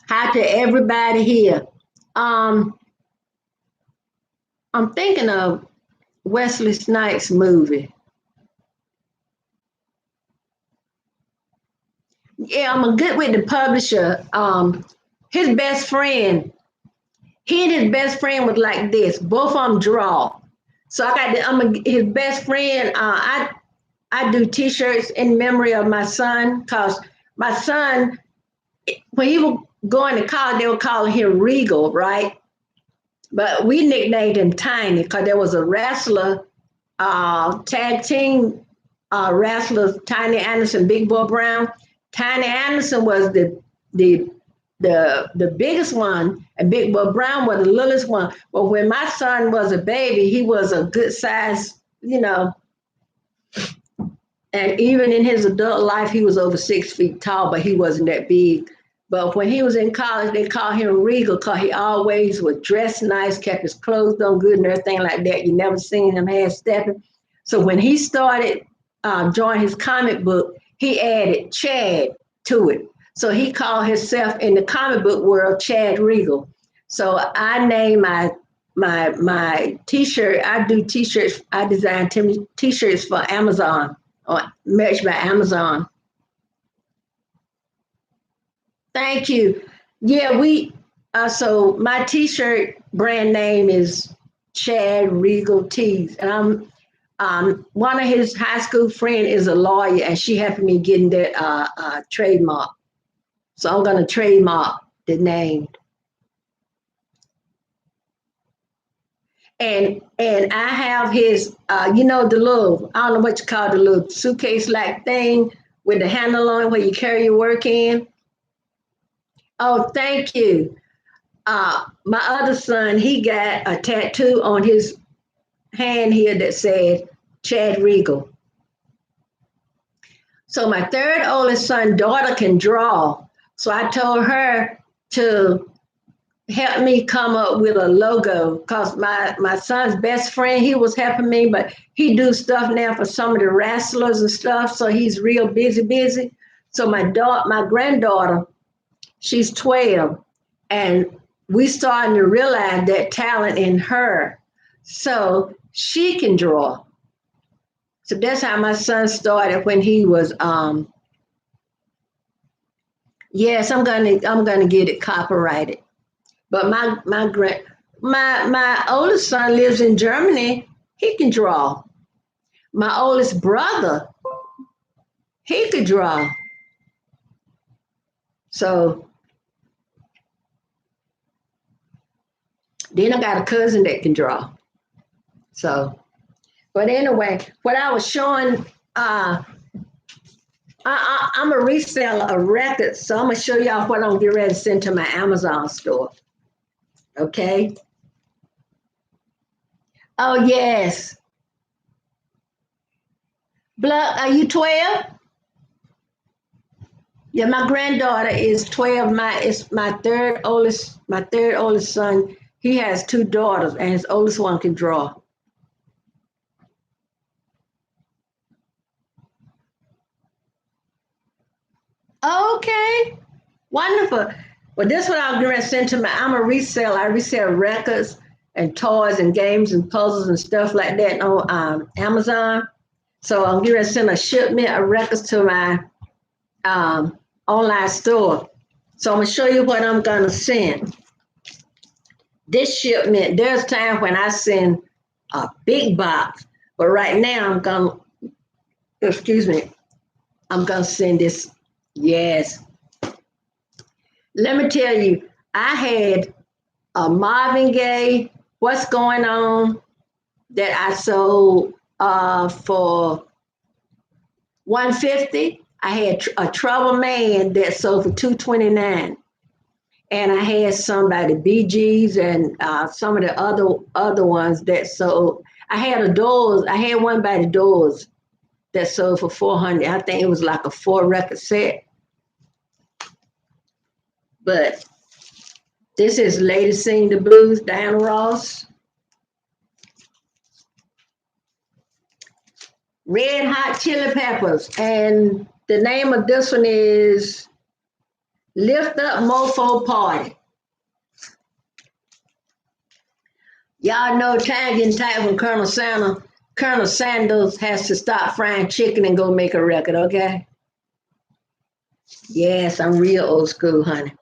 hi to everybody here. Um, I'm thinking of Wesley Snipes movie. Yeah, I'm a good with the publisher. His best friend, he and his best friend was like this. Both of them draw. So his best friend. I do T-shirts in memory of my son because my son, when he was going to college, they were calling him Regal, right? But we nicknamed him Tiny because there was a wrestler, tag team wrestlers, Tiny Anderson, Big Boy Brown. Tiny Anderson was the the biggest one, and Big Boy Brown was the littlest one. But when my son was a baby, he was a good size, and even in his adult life, he was over 6 feet tall, but he wasn't that big. But when he was in college, they called him Regal because he always was dressed nice, kept his clothes on good and everything like that. You never seen him half stepping. So when he started drawing his comic book, he added Chad to it. So he called himself in the comic book world Chad Regal. So I named my t-shirt. I do t-shirts. I design t-shirts for Amazon or merch by Amazon. Thank you. Yeah, we so my t-shirt brand name is Chad Regal Tees. And I'm one of his high school friend is a lawyer and she helped me getting that trademark. So I'm gonna trademark the name. And I have his the little, I don't know what you call the little suitcase like thing with the handle on it where you carry your work in. Oh, thank you. My other son, he got a tattoo on his hand here that said Chad Regal. So my third oldest son, daughter can draw. So I told her to help me come up with a logo because my son's best friend, he was helping me, but he do stuff now for some of the wrestlers and stuff. So he's real busy. So my granddaughter, she's 12, and we starting to realize that talent in her. So she can draw. So that's how my son started when he was yes, I'm gonna get it copyrighted. But my oldest son lives in Germany. He can draw. My oldest brother, he could draw. So then I got a cousin that can draw. So, but anyway, what I was showing, I'm a reseller of records, so I'm gonna show y'all what I'm getting ready to send to my Amazon store. Okay. Oh yes. Blood, are you 12? Yeah, my granddaughter is 12. It's my third oldest son. He has two daughters, and his oldest one can draw. Okay, wonderful. Well, this what I'm going to send to my. I'm a reseller. I resell records and toys and games and puzzles and stuff like that on Amazon. So I'm going to send a shipment of records to my online store. So I'm going to show you what I'm going to send. This shipment, there's time when I send a big box, but right now excuse me, I'm gonna send this. Yes, let me tell you, I had a Marvin Gaye, What's Going On, that I sold for 150. I had a Trouble Man that sold for 229. And I had some by the Bee Gees and some of the other ones that sold. I had a Doors. I had one by the Doors that sold for 400. I think it was like a 4 record set. But This is Lady Sing the Blues, Diana Ross. Red Hot Chili Peppers. And the name of this one is Lift Up Mofo Party. Y'all know time getting tight when Colonel Sanders has to stop frying chicken and go make a record, okay? Yes, I'm real old school, honey.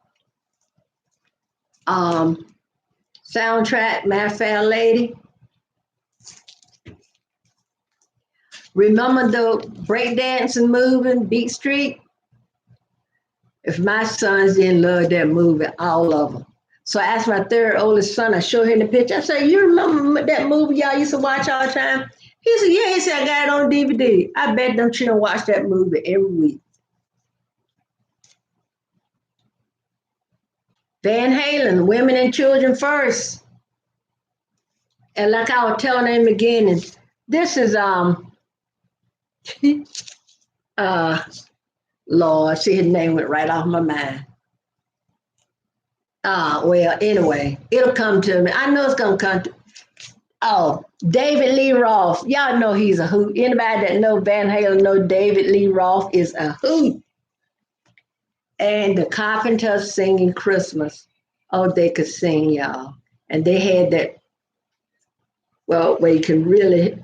Soundtrack, My Fair Lady. Remember the breakdancing movie, Beat Street? If my sons didn't love that movie, all of them. So I asked my third oldest son, I showed him the picture. I said, you remember that movie y'all used to watch all the time? He said, yeah. He said, I got it on DVD. I bet them children watch that movie every week. Van Halen, Women and Children First. And like I was telling in the beginning, this is Lord, see his name went right off my mind. Well, anyway, it'll come to me. I know it's gonna come to. Oh, David Lee Roth. Y'all know he's a hoot. Anybody that know Van Halen know David Lee Roth is a hoot. And the Carpenters singing Christmas. Oh, they could sing, y'all. And they had that, well, where you can really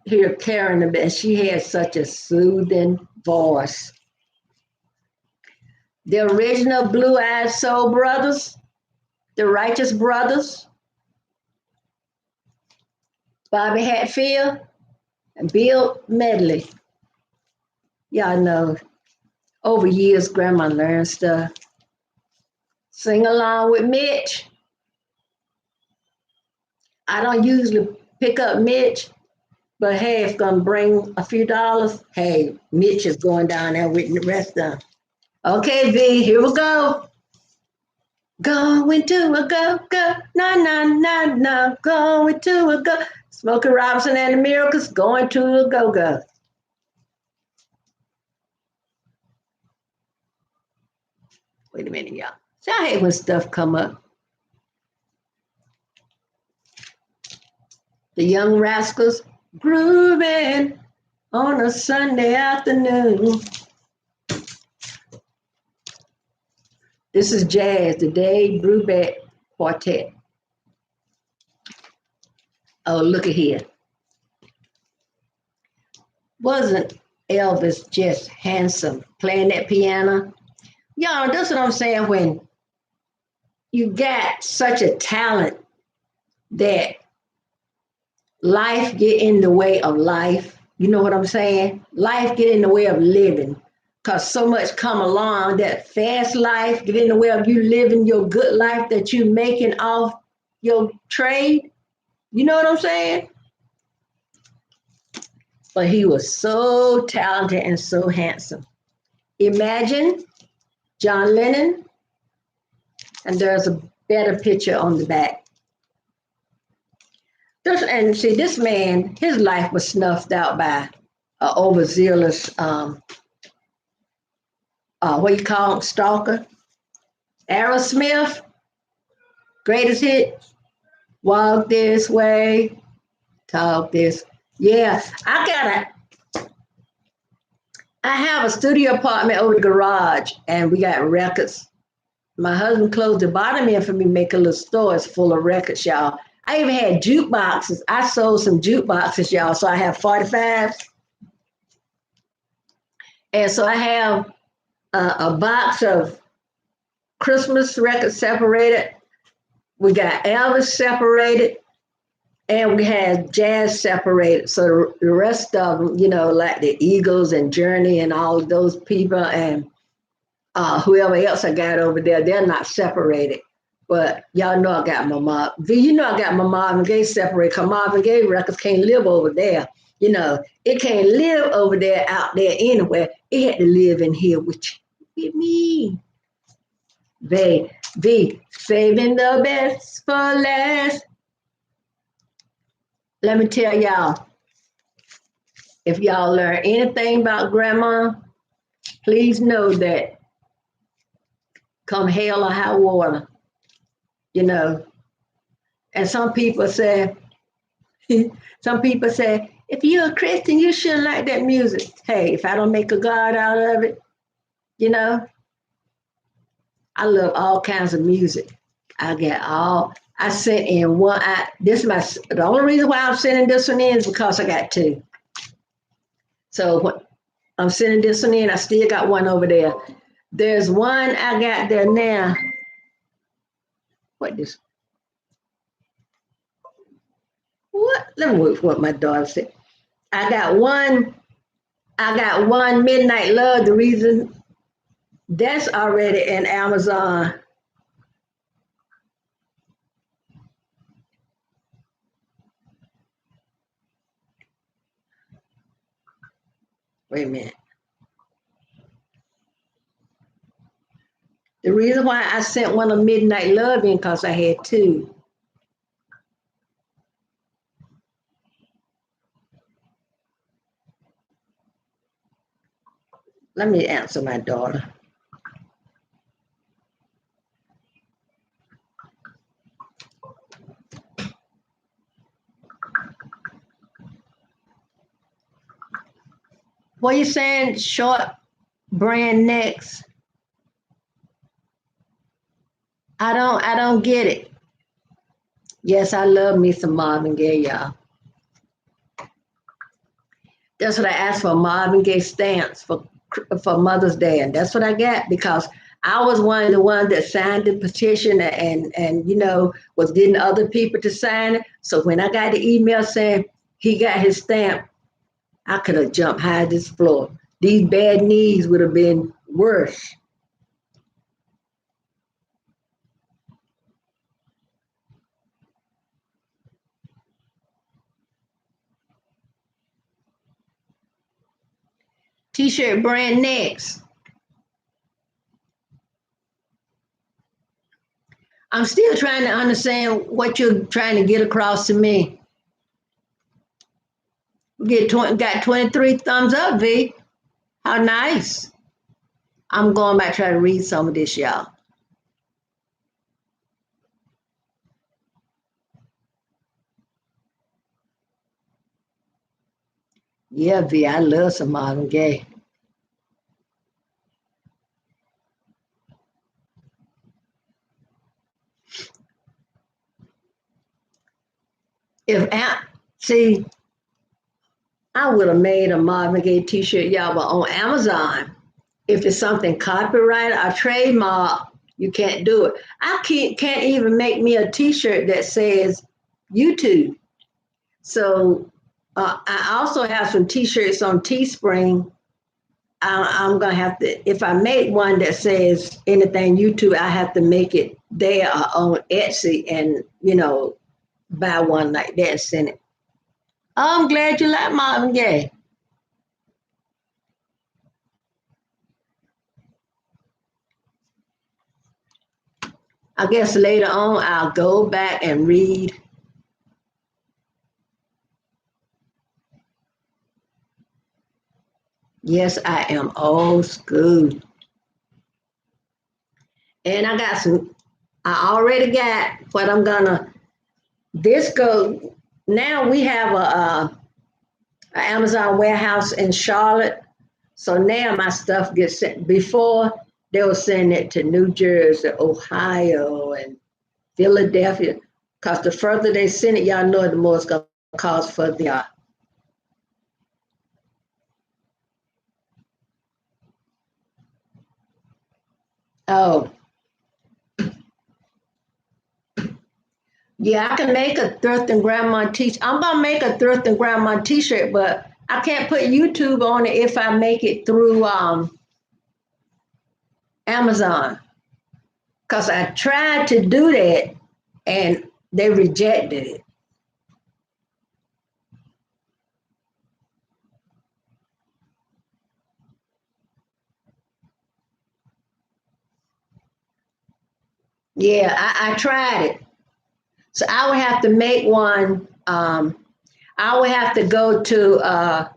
hear Karen a bit. She had such a soothing voice. The original Blue Eyed Soul Brothers, the Righteous Brothers, Bobby Hatfield, and Bill Medley. Y'all know, over years, Grandma learned stuff. Sing along with Mitch. I don't usually pick up Mitch, but hey, if it's gonna bring a few dollars, hey, Mitch is going down there with the rest of them. Okay, V, here we go. Going to a go-go, na na na na, going to a go. Smokey Robinson and the Miracles, going to a go-go. Wait a minute, y'all. See, I hate when stuff come up. The Young Rascals, grooving on a Sunday afternoon. This is jazz, the Dave Brubeck Quartet. Oh, look at here. Wasn't Elvis just handsome playing that piano? Y'all, that's what I'm saying, when you got such a talent that life get in the way of life. You know what I'm saying? Life get in the way of living. Because so much come along, that fast life get in the way of you living your good life that you making off your trade. You know what I'm saying? But he was so talented and so handsome. Imagine John Lennon, and there's a better picture on the back. And see, this man, his life was snuffed out by an overzealous, what you call him, stalker. Aerosmith, greatest hit, walk this way, talk this. Yeah, I have a studio apartment over the garage, and we got records. My husband closed the bottom end for me, make a little store. It's full of records, y'all. I even had jukeboxes. I sold some jukeboxes, y'all. So I have 45s. And so I have a box of Christmas records separated. We got Elvis separated. And we had jazz separated. So the rest of them, you know, like the Eagles and Journey and all of those people and whoever else I got over there, they're not separated. But y'all know I got my Marvin Gaye. You know I got my Marvin Gaye separated, because Marvin Gaye records can't live over there. You know, it can't live over there, out there anywhere. It had to live in here with me. V, saving the best for last. Let me tell y'all, if y'all learn anything about Grandma, please know that come hell or high water, you know. And some people say, if you're a Christian, you shouldn't like that music. Hey, if I don't make a God out of it, you know, I love all kinds of music. I sent in one. The only reason why I'm sending this one in is because I got two. So I'm sending this one in. I still got one over there. There's one I got there now. What this? What? Let me look what my daughter said. I got one. I got one Midnight Love. The reason that's already in Amazon. Wait a minute. The reason why I sent one of Midnight Love in because I had two. Let me answer my daughter. What you saying? Short brand necks? I don't get it. Yes, I love me some Marvin Gaye, y'all. That's what I asked for, Marvin Gaye stamps for Mother's Day, and that's what I got because I was one of the ones that signed the petition and was getting other people to sign it. So when I got the email saying he got his stamp, I could have jumped high this floor. These bad knees would have been worse. T-shirt brand next. I'm still trying to understand what you're trying to get across to me. Got 23 thumbs up, V. How nice. I'm going back try to read some of this, y'all. Yeah, V, I love some Marvin Gaye. If see, I would have made a Marvin Gaye T-shirt, y'all, but on Amazon, if it's something copyrighted or trademark, you can't do it. I can't even make me a T-shirt that says YouTube. So I also have some T-shirts on Teespring. I'm gonna have to if I make one that says anything YouTube, I have to make it there on Etsy and buy one like that and send it. I'm glad you like Marvin Gaye. I guess later on I'll go back and read. Yes, I am old school. And I already got what I'm gonna, this go, now we have a Amazon warehouse in Charlotte. So now my stuff gets sent. Before they were sending it to New Jersey, Ohio, and Philadelphia. Because the further they send it, y'all know the more it's gonna cost for the oh, yeah, I can make a thrift and grandma t-shirt. I'm gonna make a thrift and grandma t-shirt, but I can't put YouTube on it if I make it through Amazon. Cause I tried to do that and they rejected it. Yeah, I tried it. So I would have to make one. I would have to go to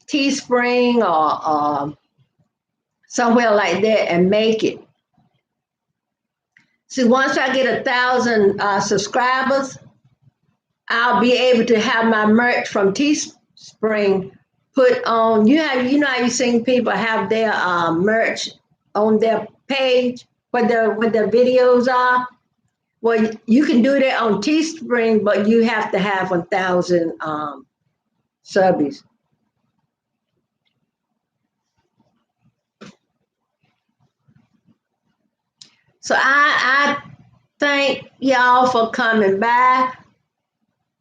Teespring or somewhere like that and make it. See, once I get 1,000 subscribers, I'll be able to have my merch from Teespring put on. You know how you seen people have their merch on their page where their videos are. Well, you can do that on Teespring, but you have to have 1,000 subbies. So I thank y'all for coming by.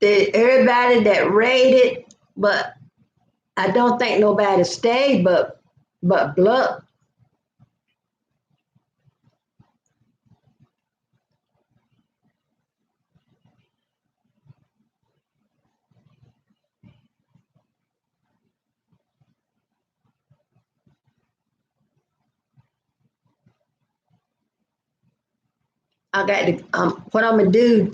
Everybody that rated, but I don't think nobody stayed, but Bluck. I got to what I'm gonna do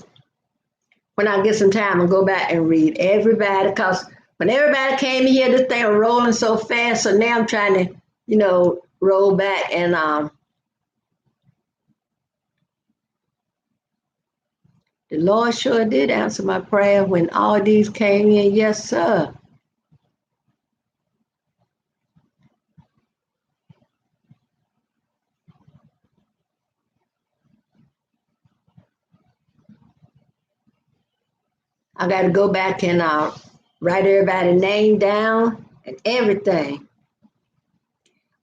when I get some time and go back and read everybody because when everybody came in here, this thing was rolling so fast. So now I'm trying to, roll back and the Lord sure did answer my prayer when all these came in. Yes, sir. I got to go back and write everybody's name down and everything.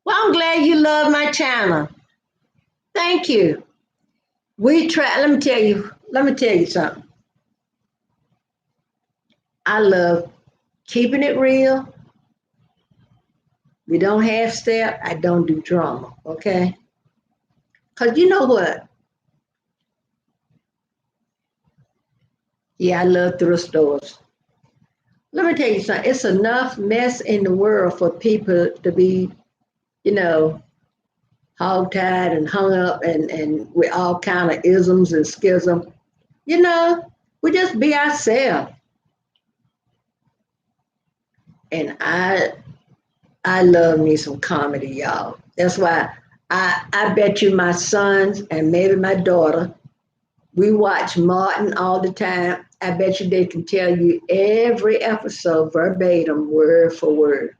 Well, I'm glad you love my channel. Thank you. We try. Let me tell you something. I love keeping it real. We don't have step. I don't do drama. Okay. Cause you know what? Yeah, I love thrift stores. Let me tell you something. It's enough mess in the world for people to be, you know, hogtied and hung up and with all kind of isms and schism. You know, we just be ourselves. And I love me some comedy, y'all. That's why I bet you my sons and maybe my daughter, we watch Martin all the time. I bet you they can tell you every episode verbatim, word for word.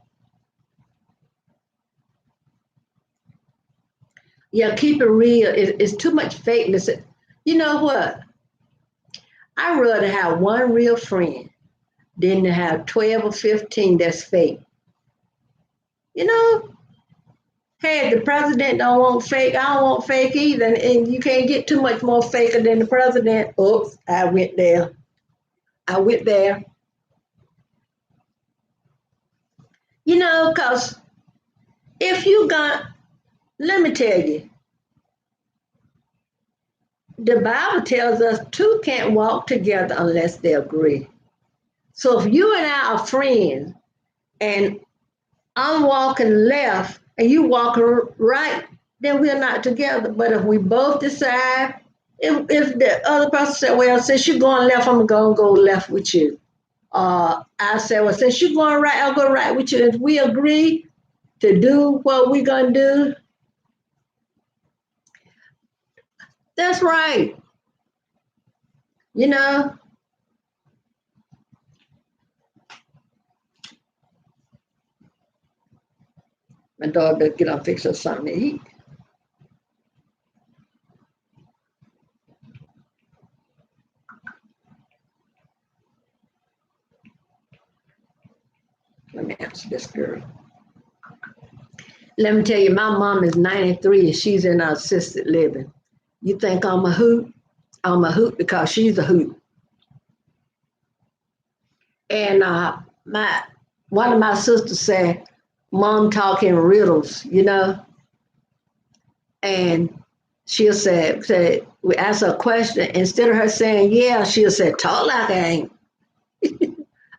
Yeah, keep it real. It's too much fakeness. You know what? I'd rather have one real friend than to have 12 or 15 that's fake. You know, hey, the president don't want fake. I don't want fake either. And you can't get too much more faker than the president. Oops, I went there. I went there. Because if you got, let me tell you, the Bible tells us two can't walk together unless they agree. So if you and I are friends and I'm walking left and you walking right, then we're not together. But if we both decide, if the other person said, well, since you're going left, I'm going to go left with you. I said, well, since you're going right, I'll go right with you. If we agree to do what we're going to do, that's right. You know, my daughter better get up and fix us something to eat. Let me answer this girl. Let me tell you, my mom is 93 and she's in assisted living. You think I'm a hoot? I'm a hoot because she's a hoot. And my one of my sisters said, "Mom talking riddles," and she'll say we ask her a question instead of her saying yeah, she'll say talk like I ain't,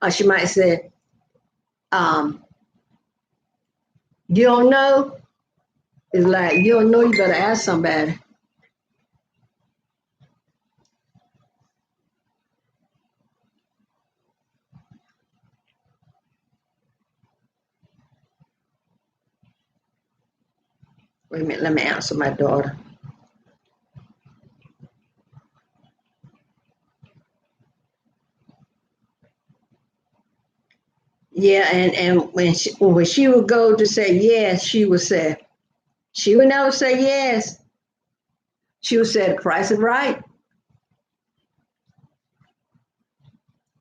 or she might say, um, "You don't know." It's like you don't know, you better ask somebody. Wait a minute, let me answer my daughter. Yeah, and when she would go to say yes, she would never say yes. She would say the price is right.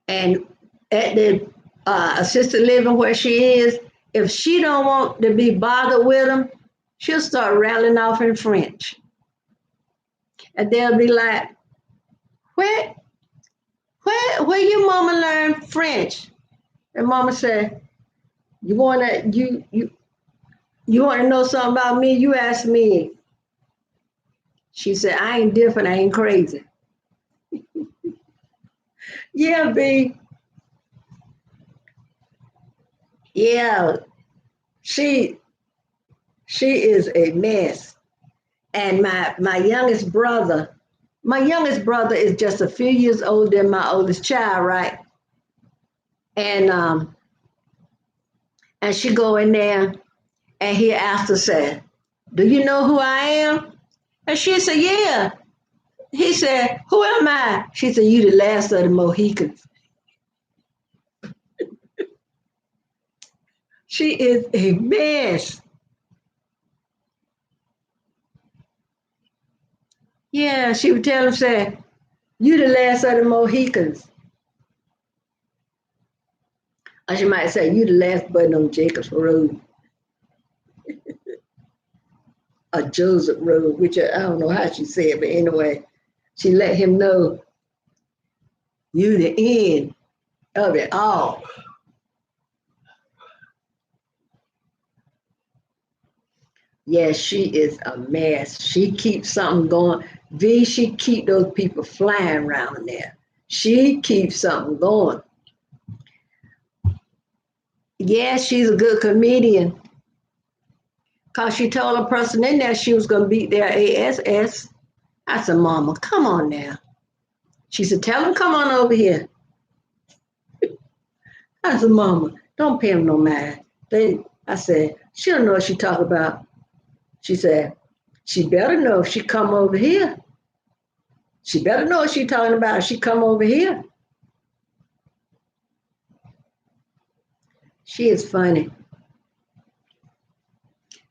And at the assisted living where she is, if she don't want to be bothered with them, she'll start rattling off in French, and they'll be like, "Where, where your mama learn French?" And mama said, "You wanna you wanna know something about me? You ask me." She said, "I ain't different. I ain't crazy." Yeah, B. Yeah, she she is a mess. And my youngest brother is just a few years older than my oldest child, right? And and she go in there and he asked her, said, "Do you know who I am?" And she said, "Yeah." He said, "Who am I?" She said, "You the last of the Mohicans." She is a mess. Yeah, she would tell him, say, "You the last of the Mohicans." Or she might say, "You the last button on Jacob's Road or Joseph Road," which I don't know how she said, but anyway, she let him know, "You the end of it all." Yeah, she is a mess. She keeps something going. V, she keep those people flying around there. She keeps something going. Yeah, she's a good comedian. Cause she told a person in there she was gonna beat their ass. I said, "Mama, come on now." She said, "Tell him come on over here." I said, "Mama, don't pay him no mind." I said, "She don't know what she talk about." She said, "She better know if she come over here. She better know what she talking about if she come over here." She is funny.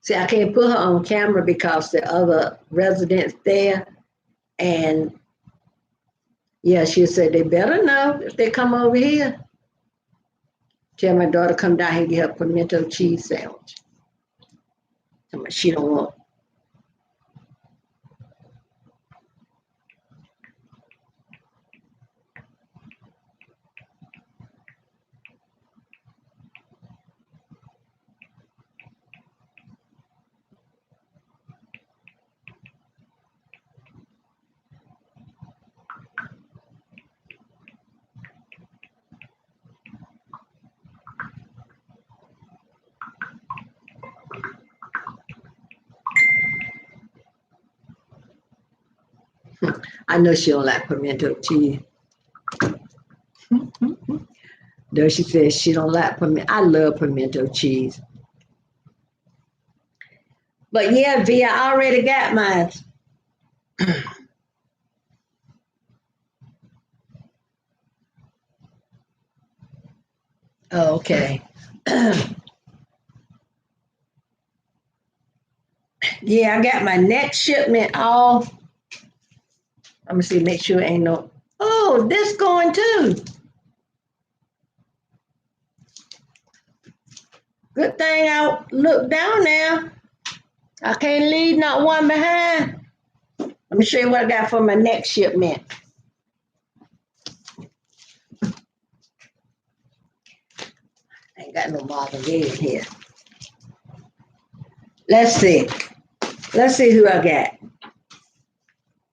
See, I can't put her on camera because the other residents there. And yeah, she said they better know if they come over here. Tell my daughter come down here and get her pimento cheese sandwich. She don't want. I know she don't like pimento cheese. Though she says she don't like pimento. I love pimento cheese. But yeah, V, I already got mine. Oh, okay. Yeah, I got my next shipment off. Let me see, make sure ain't no. Oh, this going too. Good thing I look down there. I can't leave not one behind. Let me show you what I got for my next shipment. I ain't got no margarita here. Let's see. Let's see who I got.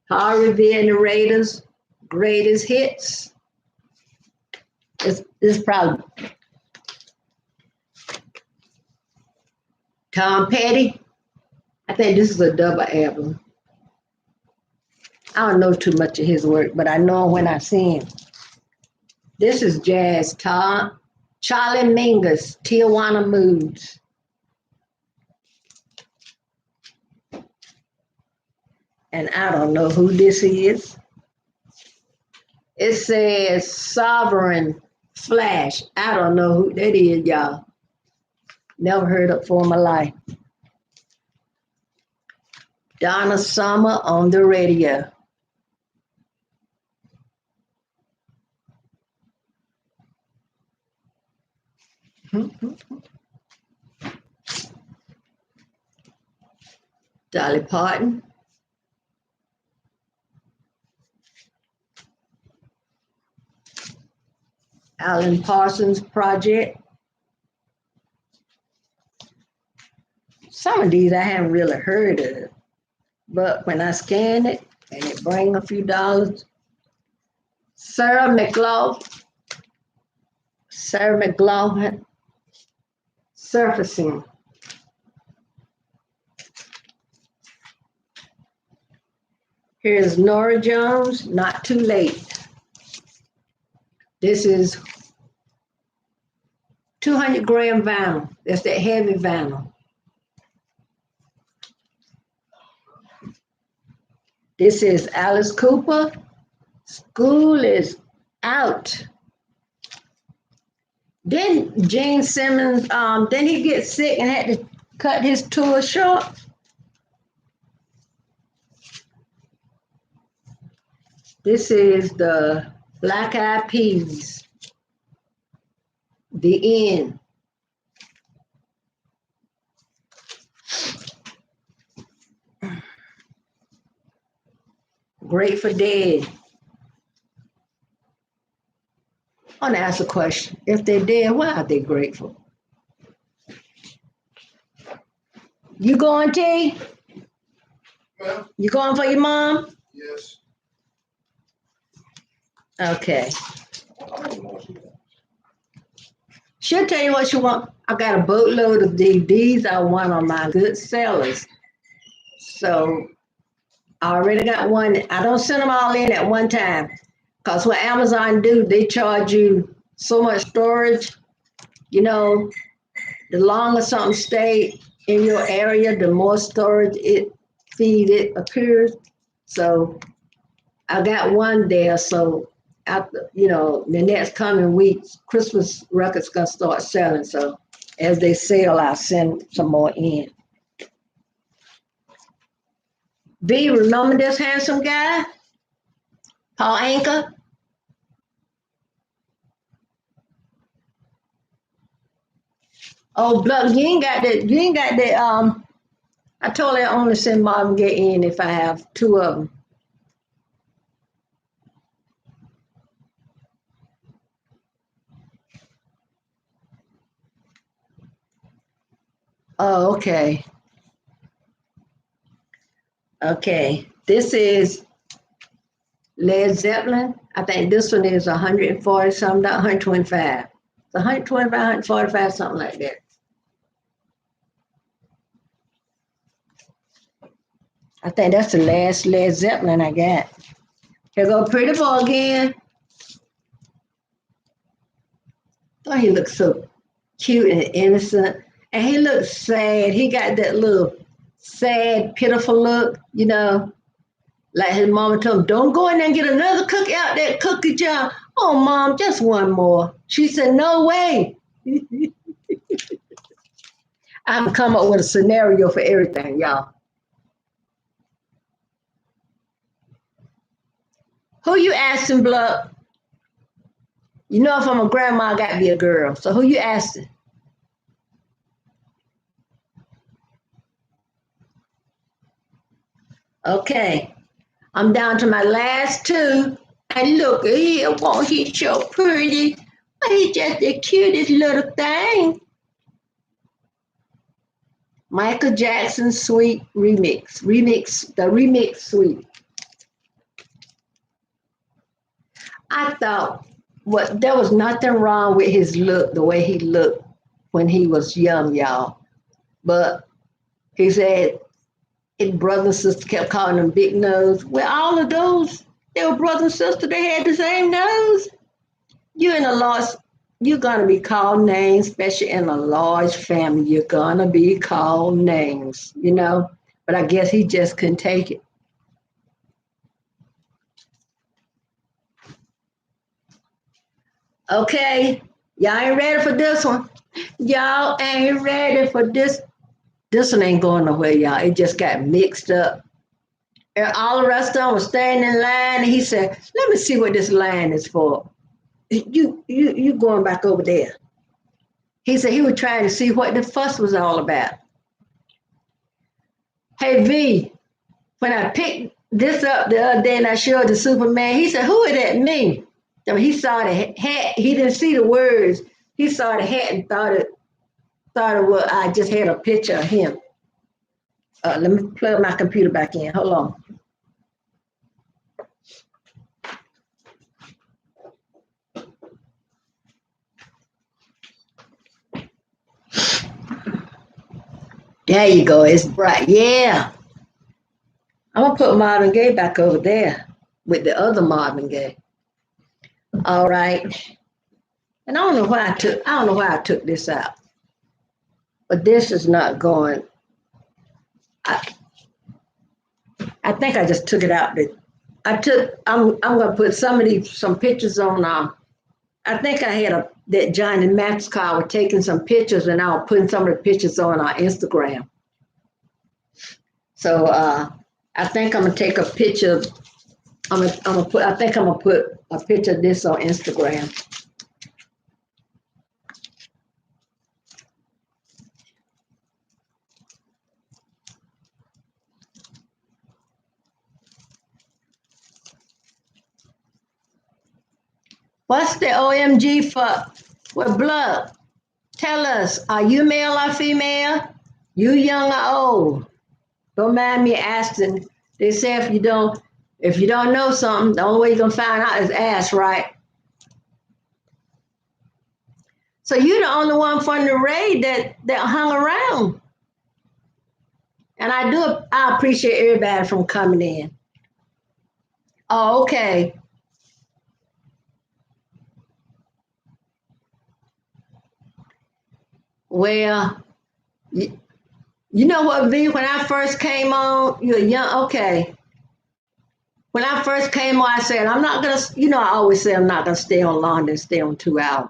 Harvey and the Raiders, greatest hits. This probably Tom Petty. I think this is a double album. I don't know too much of his work, but I know when I see him. This is Jazz Tom. Charlie Mingus, Tijuana Moods. And I don't know who this is. It says Sovereign Flash. I don't know who that is, y'all. Never heard of for my life. Donna Summer on the radio. Dolly Parton. Alan Parsons Project. Some of these I haven't really heard of, but when I scan it and it bring a few dollars, Sarah McLaughlin, Sarah McLaughlin, surfacing. Here's Nora Jones, Not Too Late. This is 200 gram vinyl. That's that heavy vinyl. This is Alice Cooper. School is out. Then Gene Simmons, then he get sick and had to cut his tour short. This is the Black Eyed Peas. The End. Grateful Dead. I want to ask a question. If they're dead, why are they grateful? You going, T? Yeah. You going for your mom? Yes. Okay. She'll tell you what you want. I got a boatload of these. These are one of my good sellers. So I already got one. I don't send them all in at one time. Because what Amazon do, they charge you so much storage. You know, the longer something stay in your area, the more storage it appears. So I got one there. So after, the next coming weeks, Christmas records gonna start selling. So as they sell, I'll send some more in. V, remember this handsome guy? Paul Anka? Oh, Blood, you ain't got that, I told her I only send Marvin Gaye in if I have two of them. Oh, okay. Okay. This is Led Zeppelin. I think this one is 140 something, not 125. It's 125, 145, something like that. I think that's the last Led Zeppelin I got. Here go Pretty Boy again. Oh, he looks so cute and innocent. And he looks sad. He got that little sad, pitiful look, like his mama told him, don't go in there and get another cookie out that cookie jar. Oh, mom, just one more. She said, no way. I can come up with a scenario for everything, y'all. Who you asking, Blood? You know, if I'm a grandma, I got to be a girl. So who you asking? Okay. I'm down to my last two. And look at here, won't he so pretty? He's just the cutest little thing. Michael Jackson Sweet Remix. The remix Sweet. I thought there was nothing wrong with his look, the way he looked when he was young, y'all. But he said his brother and sister kept calling him Big Nose. Well, all of those, they were brother and sister, they had the same nose. You're gonna be called names, especially in a large family. You're gonna be called names, But I guess he just couldn't take it. Okay, y'all ain't ready for this one. Y'all ain't ready for this. This one ain't going nowhere, y'all. It just got mixed up. And all the rest of them was standing in line, and he said, "Let me see what this line is for." You going back over there? He said he was trying to see what the fuss was all about. Hey V, when I picked this up the other day and I showed the Superman, he said, "Who is that me?" So he saw the hat. He didn't see the words. He saw the hat and thought it was. I just had a picture of him. Let me plug my computer back in. Hold on. There you go. It's bright. Yeah. I'm gonna put Marvin Gaye back over there with the other Marvin Gaye. All right. And I don't know why I took this out. But this is not going. I I think I just took it out. I'm gonna put some pictures on I think I had that Johnny Max car was taking some pictures and I was putting some of the pictures on our Instagram. So I think I'm gonna take a picture. I think I'm gonna put a picture of this on Instagram. What's the OMG for? With blood? Tell us, are you male or female? You young or old? Don't mind me asking. They say if you don't know something, the only way you're gonna find out is ask, right? So you're the only one from the raid that hung around. And I appreciate everybody from coming in. Oh, okay. Well, you, you know what, V, when I first came on, you're young, okay. When I first came on, I said, I'm not gonna, I always say I'm not gonna stay on longer than stay on 2 hours.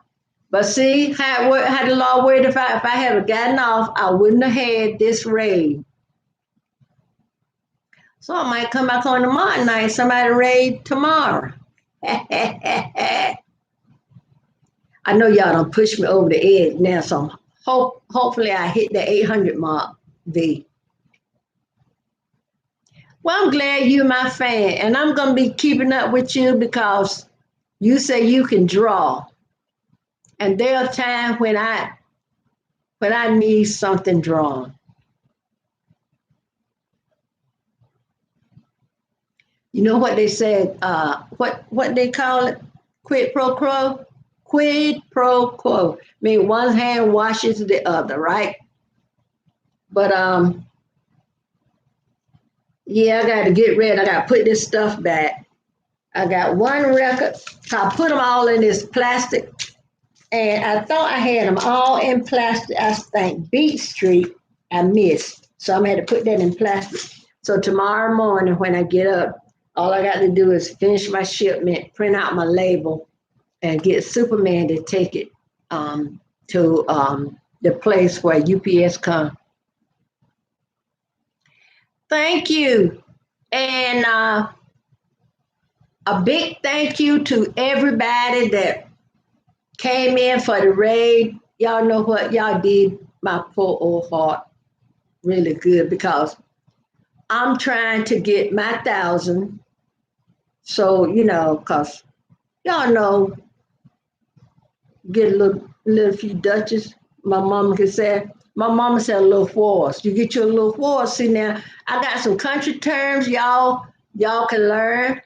But see, how the law worked, if I had gotten off, I wouldn't have had this raid. So I might come back on tomorrow night, somebody raid tomorrow. I know y'all don't push me over the edge now, so hopefully I hit the 800 mark, V. Well, I'm glad you're my fan, and I'm gonna be keeping up with you because you say you can draw, and there are times when I need something drawn. You know what they said? What they call it? Quid pro quo. Quid pro quo. I mean, one hand washes the other, right? But yeah, I got to get ready. I got to put this stuff back. I got one record. I put them all in this plastic, and I thought I had them all in plastic. I think Beat Street I missed, so I'm gonna have to put that in plastic. So tomorrow morning when I get up, all I got to do is finish my shipment, print out my label, and get Superman to take it to the place where UPS comes. Thank you. And a big thank you to everybody that came in for the raid. Y'all know what y'all did my poor old heart really good because I'm trying to get my 1,000. So, because y'all know, get a little few Dutches. My mama could say, my mama said a little force. You get your little force. See now, I got some country terms y'all can learn.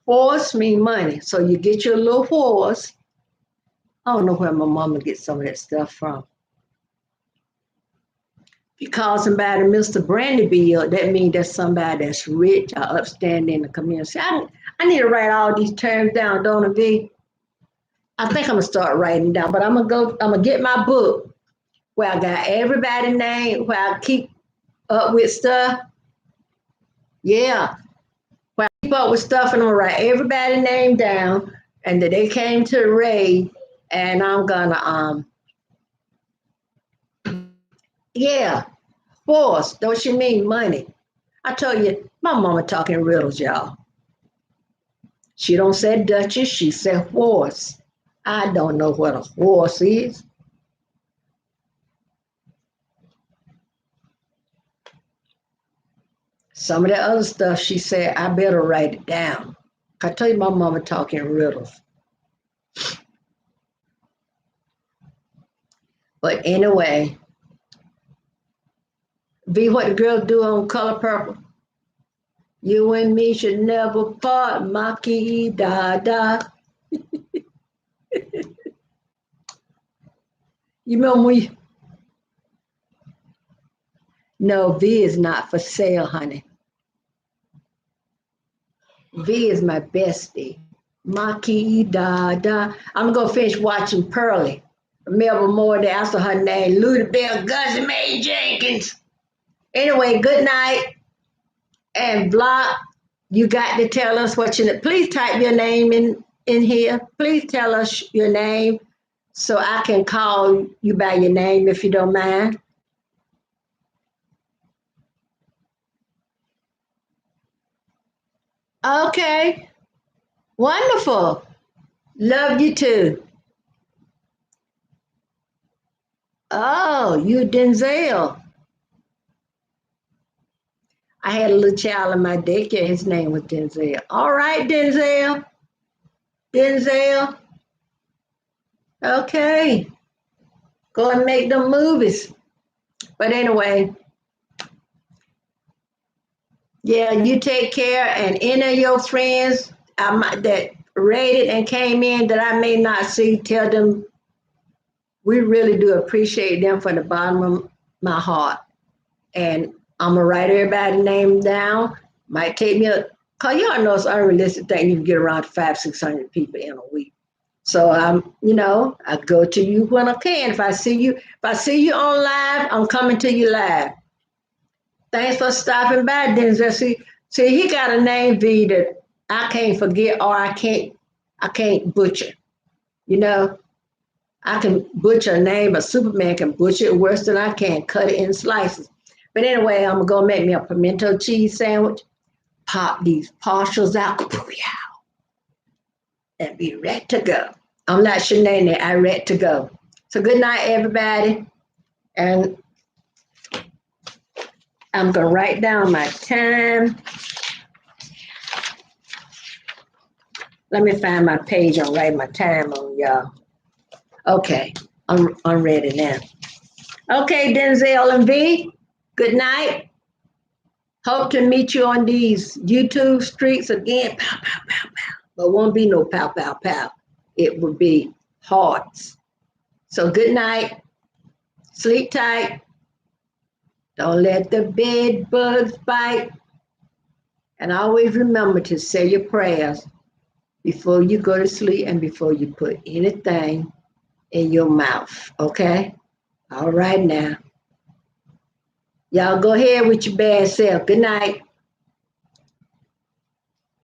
Force mean money. So you get your little force. I don't know where my mama gets some of that stuff from. If you call somebody Mr. Brandy Bill, that means that's somebody that's rich or upstanding in the community. I need to write all these terms down, don't I, V? I think I'm gonna start writing down, but I'm gonna get my book where I got everybody's name, where I keep up with stuff. Yeah, where I keep up with stuff and I'm gonna write everybody's name down And then they came to the raid, and I'm gonna yeah, force. Don't she mean money? I tell you, my mama talking riddles, y'all. She don't say Duchess, she said horse. I don't know what a horse is. Some of the other stuff she said, I better write it down. I tell you, my mama talking riddles. But anyway, be what the girls do on Color Purple. You and me should never part, Maki da da. You remember we? No, V is not for sale, honey. V is my bestie. Maki da da. I'm gonna finish watching Pearlie. Melba Moore, that's her name. Ludabelle Guzzy Mae Jenkins. Anyway, good night. And Block, you got to tell us what you. Please type your name in here. Please tell us your name so I can call you by your name if you don't mind. Okay, wonderful. Love you too. Oh, you Denzel. I had a little child in my daycare. His name was Denzel. All right, Denzel. Denzel. Okay, go and make them movies. But anyway, yeah, you take care, and any of your friends that rated and came in that I may not see, tell them we really do appreciate them from the bottom of my heart. And I'm gonna write everybody's name down. Might take me cause y'all know it's unrealistic thing you can get around 500-600 people in a week. So I go to you when I can. If I see you on live, I'm coming to you live. Thanks for stopping by, Denzel. See, he got a name V that I can't forget or I can't butcher. You know, I can butcher a name, but Superman can butcher it worse than I can, cut it in slices. But anyway, I'm gonna make me a pimento cheese sandwich, pop these partials out, and be ready to go. I'm not Shanae, I ready to go. So good night, everybody. And I'm gonna write down my time. Let me find my page and write my time on, y'all. Okay, I'm ready now. Okay, Denzel and V, good night. Hope to meet you on these YouTube streets again. Pow, pow, pow, pow. But won't be no pow, pow, pow. It will be hearts. So good night. Sleep tight. Don't let the bed bugs bite. And always remember to say your prayers before you go to sleep and before you put anything in your mouth. Okay? All right now. Y'all go ahead with your bad self. Good night.